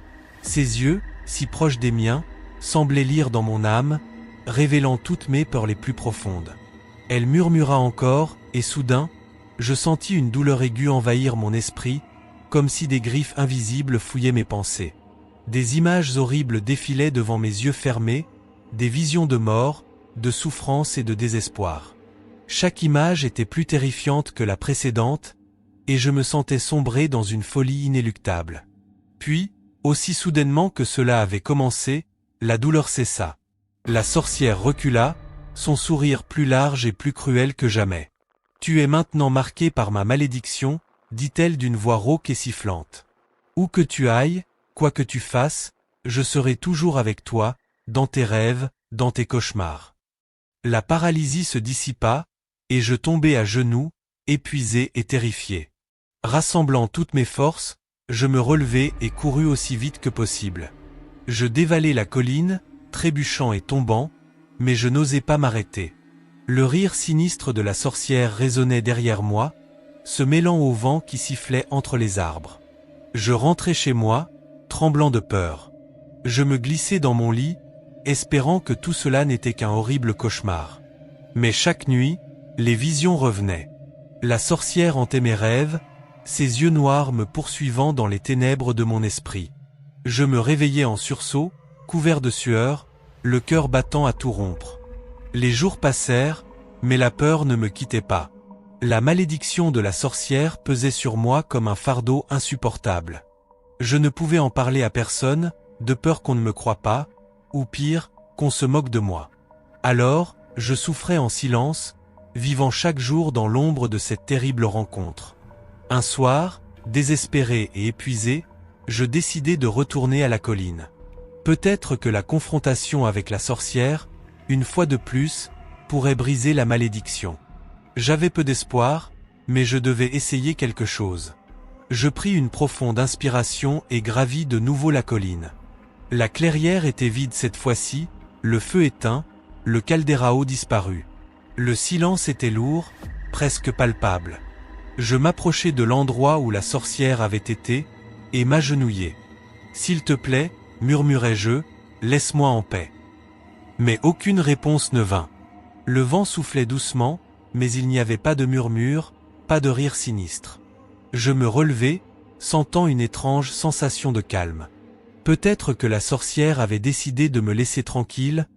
Ses yeux, si proches des miens, semblaient lire dans mon âme, révélant toutes mes peurs les plus profondes. Elle murmura encore, et soudain, je sentis une douleur aiguë envahir mon esprit, comme si des griffes invisibles fouillaient mes pensées. Des images horribles défilaient devant mes yeux fermés, des visions de mort, de souffrance et de désespoir. Chaque image était plus terrifiante que la précédente, et je me sentais sombrer dans une folie inéluctable. Puis, aussi soudainement que cela avait commencé, la douleur cessa. La sorcière recula, son sourire plus large et plus cruel que jamais. « Tu es maintenant marqué par ma malédiction », dit-elle d'une voix rauque et sifflante. « Où que tu ailles, quoi que tu fasses, je serai toujours avec toi, dans tes rêves, dans tes cauchemars. » La paralysie se dissipa, et je tombai à genoux, épuisé et terrifié. Rassemblant toutes mes forces, je me relevai et courus aussi vite que possible. Je dévalai la colline, trébuchant et tombant, mais je n'osais pas m'arrêter. Le rire sinistre de la sorcière résonnait derrière moi, se mêlant au vent qui sifflait entre les arbres. Je rentrai chez moi, tremblant de peur. Je me glissai dans mon lit, espérant que tout cela n'était qu'un horrible cauchemar. Mais chaque nuit, les visions revenaient. La sorcière hantait mes rêves, ses yeux noirs me poursuivant dans les ténèbres de mon esprit. Je me réveillais en sursaut, couvert de sueur, le cœur battant à tout rompre. Les jours passèrent, mais la peur ne me quittait pas. La malédiction de la sorcière pesait sur moi comme un fardeau insupportable. Je ne pouvais en parler à personne, de peur qu'on ne me croie pas, ou pire, qu'on se moque de moi. Alors, je souffrais en silence, vivant chaque jour dans l'ombre de cette terrible rencontre. Un soir, désespéré et épuisé, je décidai de retourner à la colline. Peut-être que la confrontation avec la sorcière, une fois de plus, pourrait briser la malédiction. J'avais peu d'espoir, mais je devais essayer quelque chose. Je pris une profonde inspiration et gravis de nouveau la colline. La clairière était vide cette fois-ci, le feu éteint, le caldérao disparu. Le silence était lourd, presque palpable. Je m'approchai de l'endroit où la sorcière avait été, et m'agenouillai. « S'il te plaît, murmurai-je, laisse-moi en paix. » Mais aucune réponse ne vint. Le vent soufflait doucement, mais il n'y avait pas de murmure, pas de rire sinistre. Je me relevai, sentant une étrange sensation de calme. Peut-être que la sorcière avait décidé de me laisser tranquille,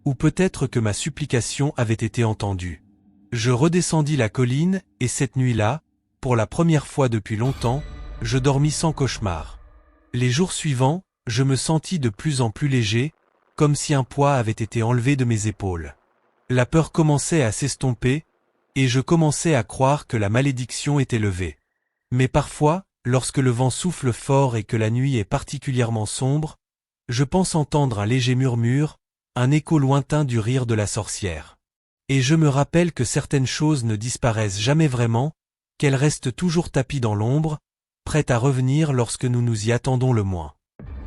ou peut-être que ma supplication avait été entendue. Je redescendis la colline, et cette nuit-là, pour la première fois depuis longtemps, je dormis sans cauchemar. Les jours suivants, je me sentis de plus en plus léger, comme si un poids avait été enlevé de mes épaules. La peur commençait à s'estomper, et je commençais à croire que la malédiction était levée. Mais parfois, lorsque le vent souffle fort et que la nuit est particulièrement sombre, je pense entendre un léger murmure, un écho lointain du rire de la sorcière. Et je me rappelle que certaines choses ne disparaissent jamais vraiment, qu'elles restent toujours tapies dans l'ombre, prêtes à revenir lorsque nous nous y attendons le moins.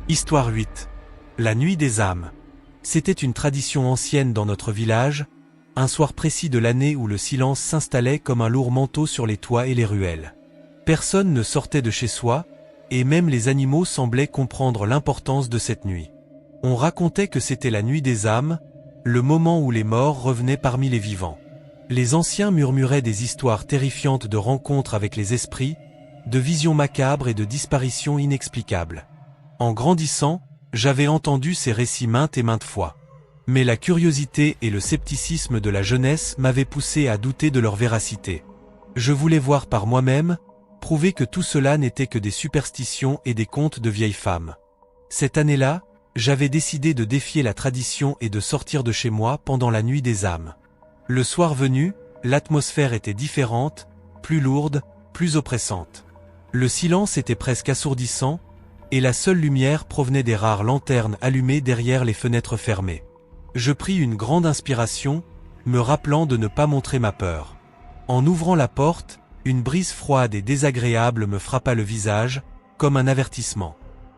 Histoire 8. La nuit des âmes. C'était une tradition ancienne dans notre village, un soir précis de l'année où le silence s'installait comme un lourd manteau sur les toits et les ruelles. Personne ne sortait de chez soi, et même les animaux semblaient comprendre l'importance de cette nuit. On racontait que c'était la nuit des âmes, le moment où les morts revenaient parmi les vivants. Les anciens murmuraient des histoires terrifiantes de rencontres avec les esprits, de visions macabres et de disparitions inexplicables. En grandissant, j'avais entendu ces récits maintes et maintes fois. Mais la curiosité et le scepticisme de la jeunesse m'avaient poussé à douter de leur véracité. Je voulais voir par moi-même, prouver que tout cela n'était que des superstitions et des contes de vieilles femmes. Cette année-là, j'avais décidé de défier la tradition et de sortir de chez moi pendant la nuit des âmes. Le soir venu, l'atmosphère était différente, plus lourde, plus oppressante. Le silence était presque assourdissant, et la seule lumière provenait des rares lanternes allumées derrière les fenêtres fermées. Je pris une grande inspiration, me rappelant de ne pas montrer ma peur. En ouvrant la porte, une brise froide et désagréable me frappa le visage, comme un avertissement.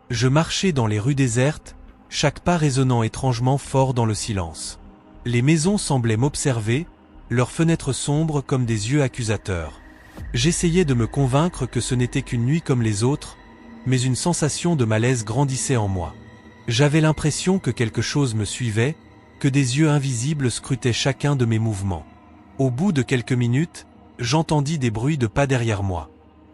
Je marchais dans les rues désertes, chaque pas résonnant étrangement fort dans le silence. Les maisons semblaient m'observer, leurs fenêtres sombres comme des yeux accusateurs. J'essayais de me convaincre que ce n'était qu'une nuit comme les autres, mais une sensation de malaise grandissait en moi. J'avais l'impression que quelque chose me suivait, que des yeux invisibles scrutaient chacun de mes mouvements. Au bout de quelques minutes, j'entendis des bruits de pas derrière moi.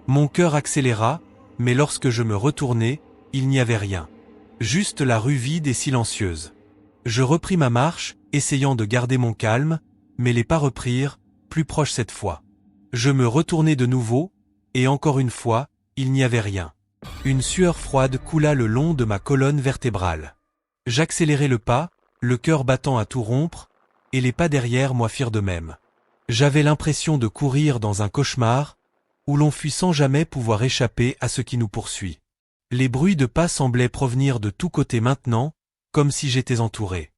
Mon cœur accéléra, mais lorsque je me retournai, il n'y avait rien. Juste la rue vide et silencieuse. Je repris ma marche, essayant de garder mon calme, mais les pas reprirent, plus proches cette fois. Je me retournai de nouveau, et encore une fois, il n'y avait rien. Une sueur froide coula le long de ma colonne vertébrale. J'accélérai le pas, le cœur battant à tout rompre, et les pas derrière moi firent de même. J'avais l'impression de courir dans un cauchemar, où l'on fuit sans jamais pouvoir échapper à ce qui nous poursuit. Les bruits de pas semblaient provenir de tous côtés maintenant, comme si j'étais entouré.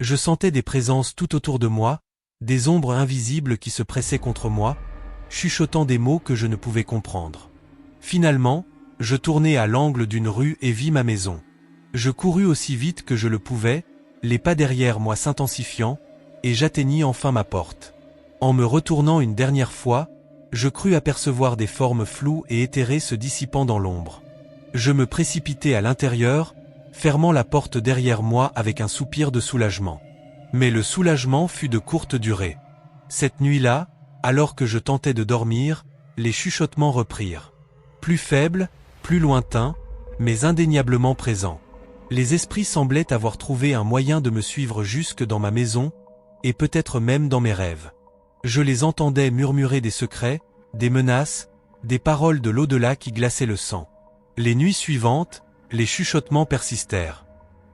Je sentais des présences tout autour de moi, des ombres invisibles qui se pressaient contre moi, chuchotant des mots que je ne pouvais comprendre. Finalement, je tournai à l'angle d'une rue et vis ma maison. Je courus aussi vite que je le pouvais, les pas derrière moi s'intensifiant, et j'atteignis enfin ma porte. En me retournant une dernière fois, je crus apercevoir des formes floues et éthérées se dissipant dans l'ombre. Je me précipitai à l'intérieur, fermant la porte derrière moi avec un soupir de soulagement. Mais le soulagement fut de courte durée. Cette nuit-là, alors que je tentais de dormir, les chuchotements reprirent. Plus faibles, plus lointains, mais indéniablement présents. Les esprits semblaient avoir trouvé un moyen de me suivre jusque dans ma maison, et peut-être même dans mes rêves. Je les entendais murmurer des secrets, des menaces, des paroles de l'au-delà qui glaçaient le sang. Les nuits suivantes, les chuchotements persistèrent.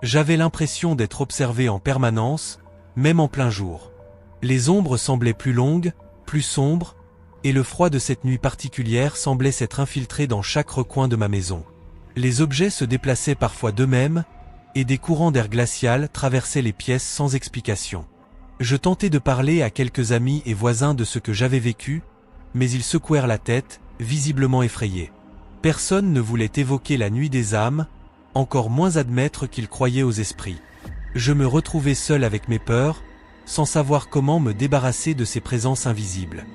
J'avais l'impression d'être observé en permanence, même en plein jour. Les ombres semblaient plus longues, plus sombres, et le froid de cette nuit particulière semblait s'être infiltré dans chaque recoin de ma maison. Les objets se déplaçaient parfois d'eux-mêmes, et des courants d'air glacial traversaient les pièces sans explication. Je tentais de parler à quelques amis et voisins de ce que j'avais vécu, mais ils secouèrent la tête, visiblement effrayés. Personne ne voulait évoquer la nuit des âmes, encore moins admettre qu'ils croyaient aux esprits. Je me retrouvais seul avec mes peurs, sans savoir comment me débarrasser de ces présences invisibles.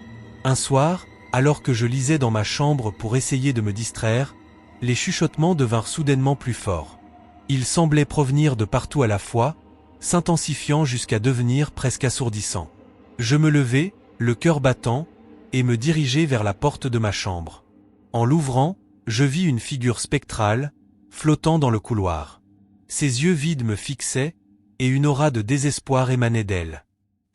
Un soir, alors que je lisais dans ma chambre pour essayer de me distraire, les chuchotements devinrent soudainement plus forts. Ils semblaient provenir de partout à la fois, s'intensifiant jusqu'à devenir presque assourdissants. Je me levai, le cœur battant, et me diriger vers la porte de ma chambre. En l'ouvrant, je vis une figure spectrale, flottant dans le couloir. Ses yeux vides me fixaient, et une aura de désespoir émanait d'elle.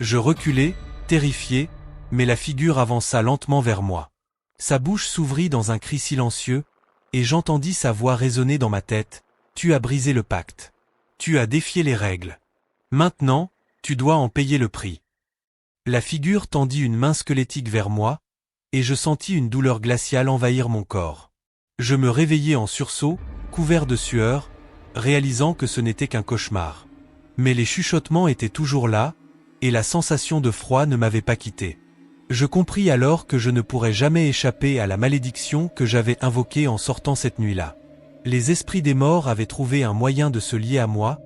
Je reculai, terrifié, mais la figure avança lentement vers moi. Sa bouche s'ouvrit dans un cri silencieux, et j'entendis sa voix résonner dans ma tête. « Tu as brisé le pacte. Tu as défié les règles. Maintenant, tu dois en payer le prix. » La figure tendit une main squelettique vers moi, et je sentis une douleur glaciale envahir mon corps. Je me réveillai en sursaut, couvert de sueur, réalisant que ce n'était qu'un cauchemar. Mais les chuchotements étaient toujours là, et la sensation de froid ne m'avait pas quitté. Je compris alors que je ne pourrais jamais échapper à la malédiction que j'avais invoquée en sortant cette nuit-là. Les esprits des morts avaient trouvé un moyen de se lier à moi,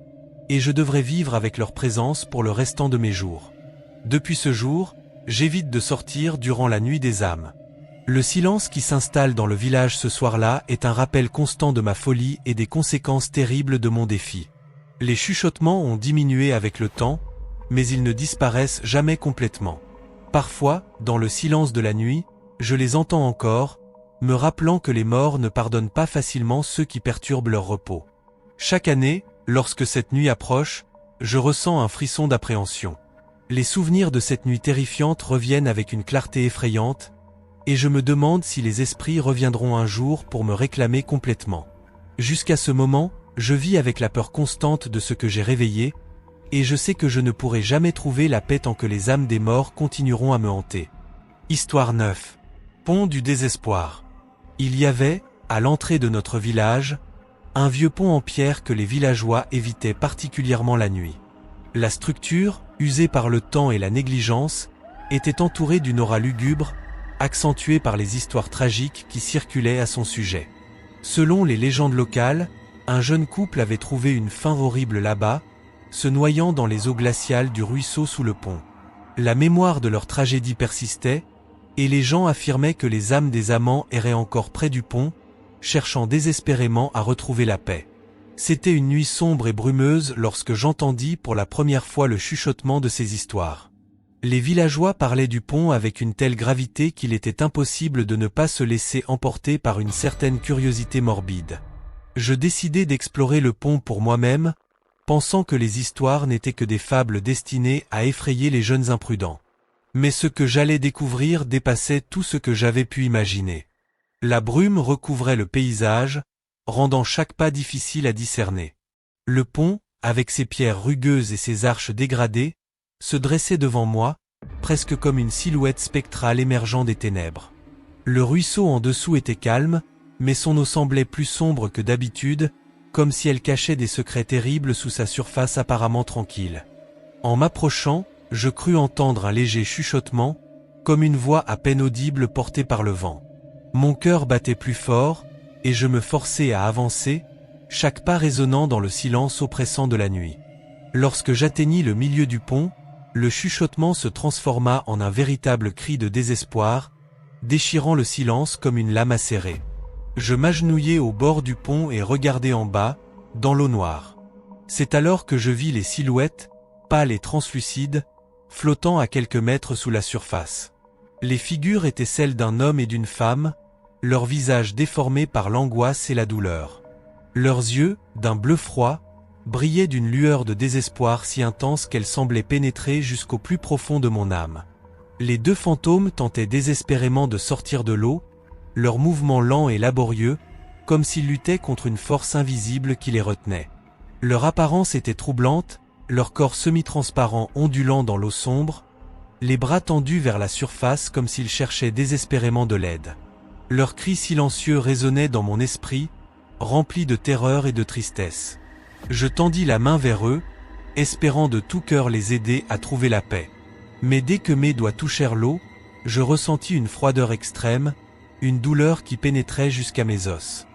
et je devrais vivre avec leur présence pour le restant de mes jours. Depuis ce jour, j'évite de sortir durant la nuit des âmes. Le silence qui s'installe dans le village ce soir-là est un rappel constant de ma folie et des conséquences terribles de mon défi. Les chuchotements ont diminué avec le temps, mais ils ne disparaissent jamais complètement. Parfois, dans le silence de la nuit, je les entends encore, me rappelant que les morts ne pardonnent pas facilement ceux qui perturbent leur repos. Chaque année, lorsque cette nuit approche, je ressens un frisson d'appréhension. Les souvenirs de cette nuit terrifiante reviennent avec une clarté effrayante, et je me demande si les esprits reviendront un jour pour me réclamer complètement. Jusqu'à ce moment, je vis avec la peur constante de ce que j'ai réveillé, et je sais que je ne pourrai jamais trouver la paix tant que les âmes des morts continueront à me hanter. Histoire 9. Pont du désespoir. Il y avait, à l'entrée de notre village, un vieux pont en pierre que les villageois évitaient particulièrement la nuit. La structure, usée par le temps et la négligence, était entourée d'une aura lugubre, accentuée par les histoires tragiques qui circulaient à son sujet. Selon les légendes locales, un jeune couple avait trouvé une fin horrible là-bas, se noyant dans les eaux glaciales du ruisseau sous le pont. La mémoire de leur tragédie persistait, et les gens affirmaient que les âmes des amants erraient encore près du pont, cherchant désespérément à retrouver la paix. C'était une nuit sombre et brumeuse lorsque j'entendis pour la première fois le chuchotement de ces histoires. Les villageois parlaient du pont avec une telle gravité qu'il était impossible de ne pas se laisser emporter par une certaine curiosité morbide. Je décidai d'explorer le pont pour moi-même, pensant que les histoires n'étaient que des fables destinées à effrayer les jeunes imprudents. Mais ce que j'allais découvrir dépassait tout ce que j'avais pu imaginer. La brume recouvrait le paysage, rendant chaque pas difficile à discerner. Le pont, avec ses pierres rugueuses et ses arches dégradées, se dressait devant moi, presque comme une silhouette spectrale émergeant des ténèbres. Le ruisseau en dessous était calme, mais son eau semblait plus sombre que d'habitude, comme si elle cachait des secrets terribles sous sa surface apparemment tranquille. En m'approchant, je crus entendre un léger chuchotement, comme une voix à peine audible portée par le vent. Mon cœur battait plus fort, et je me forçai à avancer, chaque pas résonnant dans le silence oppressant de la nuit. Lorsque j'atteignis le milieu du pont, le chuchotement se transforma en un véritable cri de désespoir, déchirant le silence comme une lame acérée. Je m'agenouillai au bord du pont et regardai en bas, dans l'eau noire. C'est alors que je vis les silhouettes, pâles et translucides, flottant à quelques mètres sous la surface. Les figures étaient celles d'un homme et d'une femme, leurs visages déformés par l'angoisse et la douleur. Leurs yeux, d'un bleu froid, brillaient d'une lueur de désespoir si intense qu'elle semblait pénétrer jusqu'au plus profond de mon âme. Les deux fantômes tentaient désespérément de sortir de l'eau, leurs mouvements lents et laborieux, comme s'ils luttaient contre une force invisible qui les retenait. Leur apparence était troublante, leur corps semi-transparent ondulant dans l'eau sombre, les bras tendus vers la surface comme s'ils cherchaient désespérément de l'aide. Leurs cris silencieux résonnaient dans mon esprit, remplis de terreur et de tristesse. Je tendis la main vers eux, espérant de tout cœur les aider à trouver la paix. Mais dès que mes doigts touchèrent l'eau, je ressentis une froideur extrême, une douleur qui pénétrait jusqu'à mes os.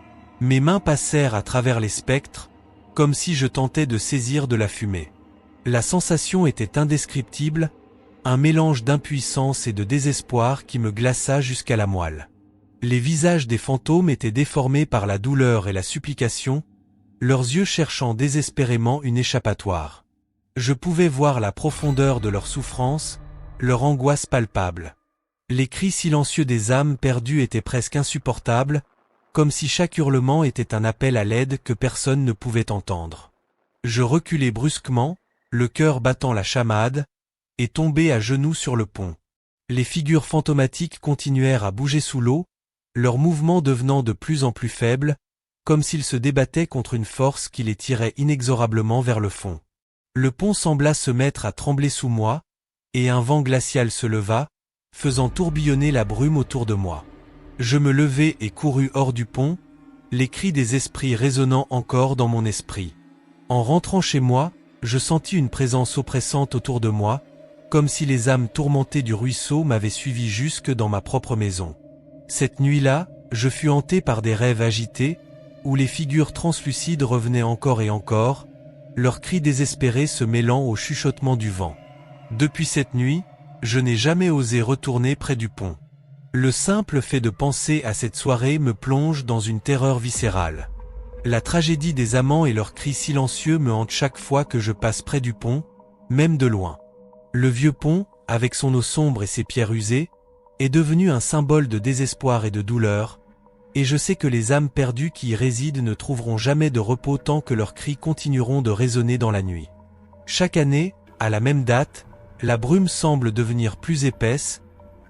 Mes mains passèrent à travers les spectres, comme si je tentais de saisir de la fumée. La sensation était indescriptible, un mélange d'impuissance et de désespoir qui me glaça jusqu'à la moelle. Les visages des fantômes étaient déformés par la douleur et la supplication, leurs yeux cherchant désespérément une échappatoire. Je pouvais voir la profondeur de leur souffrance, leur angoisse palpable. Les cris silencieux des âmes perdues étaient presque insupportables, comme si chaque hurlement était un appel à l'aide que personne ne pouvait entendre. Je reculai brusquement, le cœur battant la chamade, et tombai à genoux sur le pont. Les figures fantomatiques continuèrent à bouger sous l'eau, leurs mouvements devenant de plus en plus faibles, comme s'ils se débattaient contre une force qui les tirait inexorablement vers le fond. Le pont sembla se mettre à trembler sous moi, et un vent glacial se leva, faisant tourbillonner la brume autour de moi. Je me levai et courus hors du pont, les cris des esprits résonnant encore dans mon esprit. En rentrant chez moi, je sentis une présence oppressante autour de moi, comme si les âmes tourmentées du ruisseau m'avaient suivi jusque dans ma propre maison. Cette nuit-là, je fus hanté par des rêves agités, où les figures translucides revenaient encore et encore, leurs cris désespérés se mêlant au chuchotement du vent. Depuis cette nuit, je n'ai jamais osé retourner près du pont. Le simple fait de penser à cette soirée me plonge dans une terreur viscérale. La tragédie des amants et leurs cris silencieux me hantent chaque fois que je passe près du pont, même de loin. Le vieux pont, avec son eau sombre et ses pierres usées, est devenu un symbole de désespoir et de douleur, et je sais que les âmes perdues qui y résident ne trouveront jamais de repos tant que leurs cris continueront de résonner dans la nuit. Chaque année, à la même date, la brume semble devenir plus épaisse,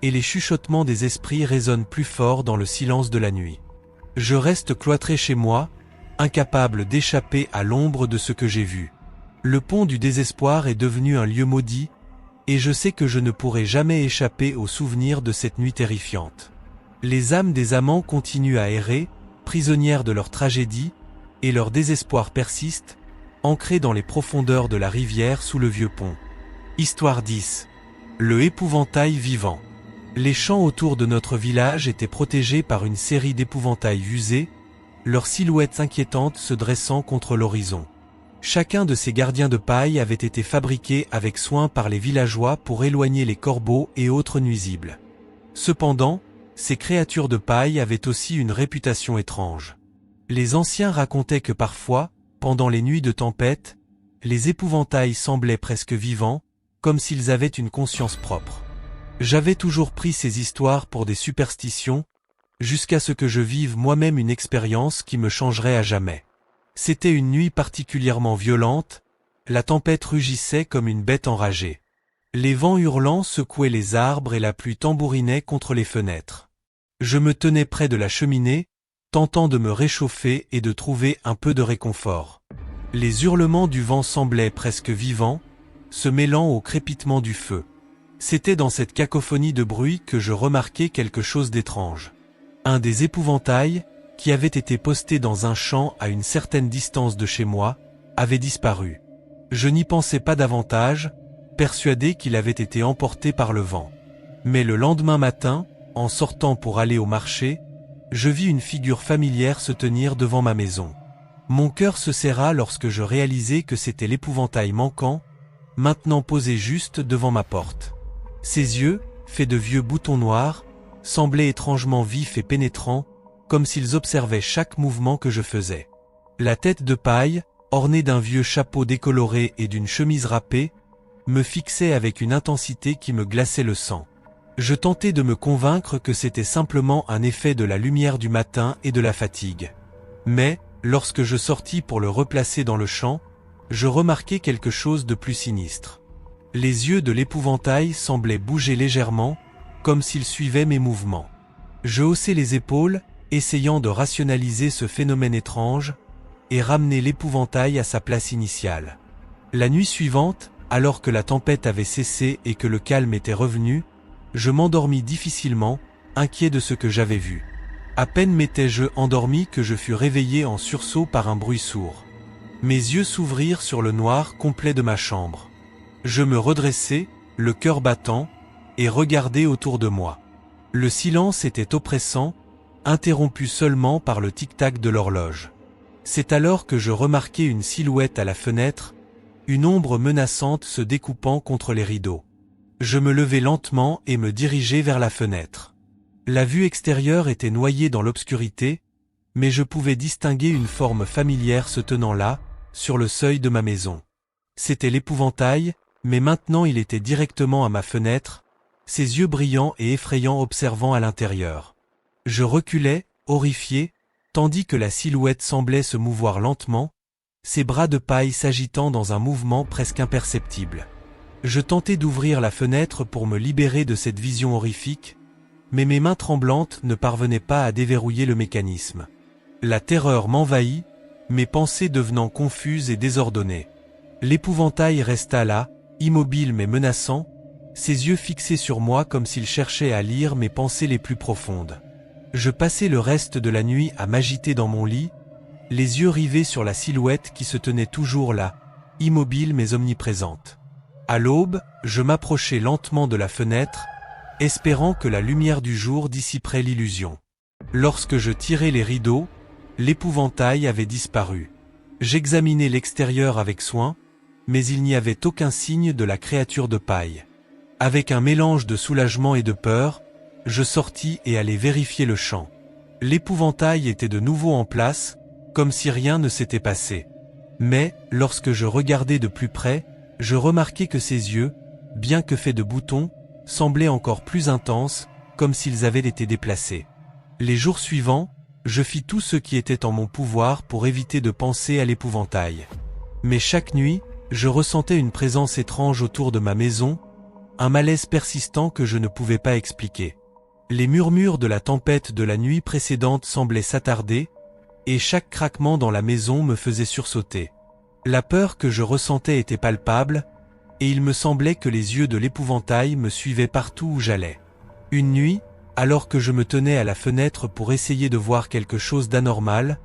et les chuchotements des esprits résonnent plus fort dans le silence de la nuit. Je reste cloîtré chez moi, incapable d'échapper à l'ombre de ce que j'ai vu. Le pont du désespoir est devenu un lieu maudit, et je sais que je ne pourrai jamais échapper au souvenir de cette nuit terrifiante. Les âmes des amants continuent à errer, prisonnières de leur tragédie, et leur désespoir persiste, ancré dans les profondeurs de la rivière sous le vieux pont. Histoire 10. Le épouvantail vivant. Les champs autour de notre village étaient protégés par une série d'épouvantails usés, leurs silhouettes inquiétantes se dressant contre l'horizon. Chacun de ces gardiens de paille avait été fabriqué avec soin par les villageois pour éloigner les corbeaux et autres nuisibles. Cependant, ces créatures de paille avaient aussi une réputation étrange. Les anciens racontaient que parfois, pendant les nuits de tempête, les épouvantails semblaient presque vivants, comme s'ils avaient une conscience propre. J'avais toujours pris ces histoires pour des superstitions, jusqu'à ce que je vive moi-même une expérience qui me changerait à jamais. C'était une nuit particulièrement violente, la tempête rugissait comme une bête enragée. Les vents hurlants secouaient les arbres et la pluie tambourinait contre les fenêtres. Je me tenais près de la cheminée, tentant de me réchauffer et de trouver un peu de réconfort. Les hurlements du vent semblaient presque vivants, se mêlant au crépitement du feu. C'était dans cette cacophonie de bruit que je remarquai quelque chose d'étrange. Un des épouvantails, qui avait été posté dans un champ à une certaine distance de chez moi, avait disparu. Je n'y pensais pas davantage, persuadé qu'il avait été emporté par le vent. Mais le lendemain matin, en sortant pour aller au marché, je vis une figure familière se tenir devant ma maison. Mon cœur se serra lorsque je réalisai que c'était l'épouvantail manquant, maintenant posé juste devant ma porte. Ses yeux, faits de vieux boutons noirs, semblaient étrangement vifs et pénétrants, comme s'ils observaient chaque mouvement que je faisais. La tête de paille, ornée d'un vieux chapeau décoloré et d'une chemise râpée, me fixait avec une intensité qui me glaçait le sang. Je tentais de me convaincre que c'était simplement un effet de la lumière du matin et de la fatigue. Mais, lorsque je sortis pour le replacer dans le champ, je remarquai quelque chose de plus sinistre. Les yeux de l'épouvantail semblaient bouger légèrement, comme s'ils suivaient mes mouvements. Je haussai les épaules, essayant de rationaliser ce phénomène étrange, et ramener l'épouvantail à sa place initiale. La nuit suivante, alors que la tempête avait cessé et que le calme était revenu, je m'endormis difficilement, inquiet de ce que j'avais vu. À peine m'étais-je endormi que je fus réveillé en sursaut par un bruit sourd. Mes yeux s'ouvrirent sur le noir complet de ma chambre. Je me redressai, le cœur battant, et regardai autour de moi. Le silence était oppressant, interrompu seulement par le tic-tac de l'horloge. C'est alors que je remarquai une silhouette à la fenêtre, une ombre menaçante se découpant contre les rideaux. Je me levai lentement et me dirigeai vers la fenêtre. La vue extérieure était noyée dans l'obscurité, mais je pouvais distinguer une forme familière se tenant là, sur le seuil de ma maison. C'était l'épouvantail, mais maintenant il était directement à ma fenêtre, ses yeux brillants et effrayants observant à l'intérieur. Je reculais, horrifié, tandis que la silhouette semblait se mouvoir lentement, ses bras de paille s'agitant dans un mouvement presque imperceptible. Je tentais d'ouvrir la fenêtre pour me libérer de cette vision horrifique, mais mes mains tremblantes ne parvenaient pas à déverrouiller le mécanisme. La terreur m'envahit, mes pensées devenant confuses et désordonnées. L'épouvantail resta là, immobile mais menaçant, ses yeux fixés sur moi comme s'il cherchait à lire mes pensées les plus profondes. Je passai le reste de la nuit à m'agiter dans mon lit, les yeux rivés sur la silhouette qui se tenait toujours là, immobile mais omniprésente. À l'aube, je m'approchai lentement de la fenêtre, espérant que la lumière du jour dissiperait l'illusion. Lorsque je tirai les rideaux, l'épouvantail avait disparu. J'examinai l'extérieur avec soin, mais il n'y avait aucun signe de la créature de paille. Avec un mélange de soulagement et de peur, je sortis et allai vérifier le champ. L'épouvantail était de nouveau en place, comme si rien ne s'était passé. Mais, lorsque je regardai de plus près, je remarquai que ses yeux, bien que faits de boutons, semblaient encore plus intenses, comme s'ils avaient été déplacés. Les jours suivants, je fis tout ce qui était en mon pouvoir pour éviter de penser à l'épouvantail. Mais chaque nuit, je ressentais une présence étrange autour de ma maison, un malaise persistant que je ne pouvais pas expliquer. Les murmures de la tempête de la nuit précédente semblaient s'attarder, et chaque craquement dans la maison me faisait sursauter. La peur que je ressentais était palpable, et il me semblait que les yeux de l'épouvantail me suivaient partout où j'allais. Une nuit, alors que je me tenais à la fenêtre pour essayer de voir quelque chose d'anormal,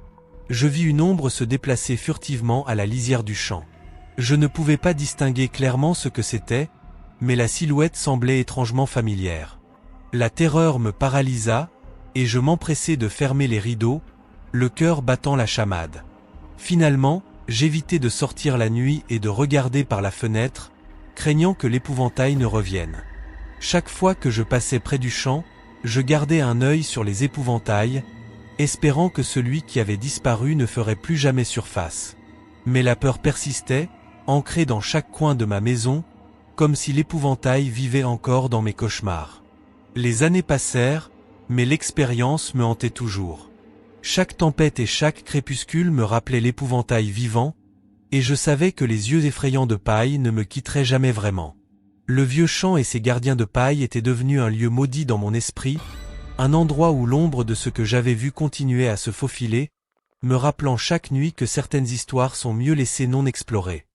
je vis une ombre se déplacer furtivement à la lisière du champ. Je ne pouvais pas distinguer clairement ce que c'était, mais la silhouette semblait étrangement familière. La terreur me paralysa, et je m'empressai de fermer les rideaux, le cœur battant la chamade. Finalement, j'évitai de sortir la nuit et de regarder par la fenêtre, craignant que l'épouvantail ne revienne. Chaque fois que je passais près du champ, je gardais un œil sur les épouvantails, espérant que celui qui avait disparu ne ferait plus jamais surface. Mais la peur persistait, ancrée dans chaque coin de ma maison, comme si l'épouvantail vivait encore dans mes cauchemars. Les années passèrent, mais l'expérience me hantait toujours. Chaque tempête et chaque crépuscule me rappelaient l'épouvantail vivant, et je savais que les yeux effrayants de paille ne me quitteraient jamais vraiment. Le vieux champ et ses gardiens de paille étaient devenus un lieu maudit dans mon esprit, un endroit où l'ombre de ce que j'avais vu continuait à se faufiler, me rappelant chaque nuit que certaines histoires sont mieux laissées non explorées.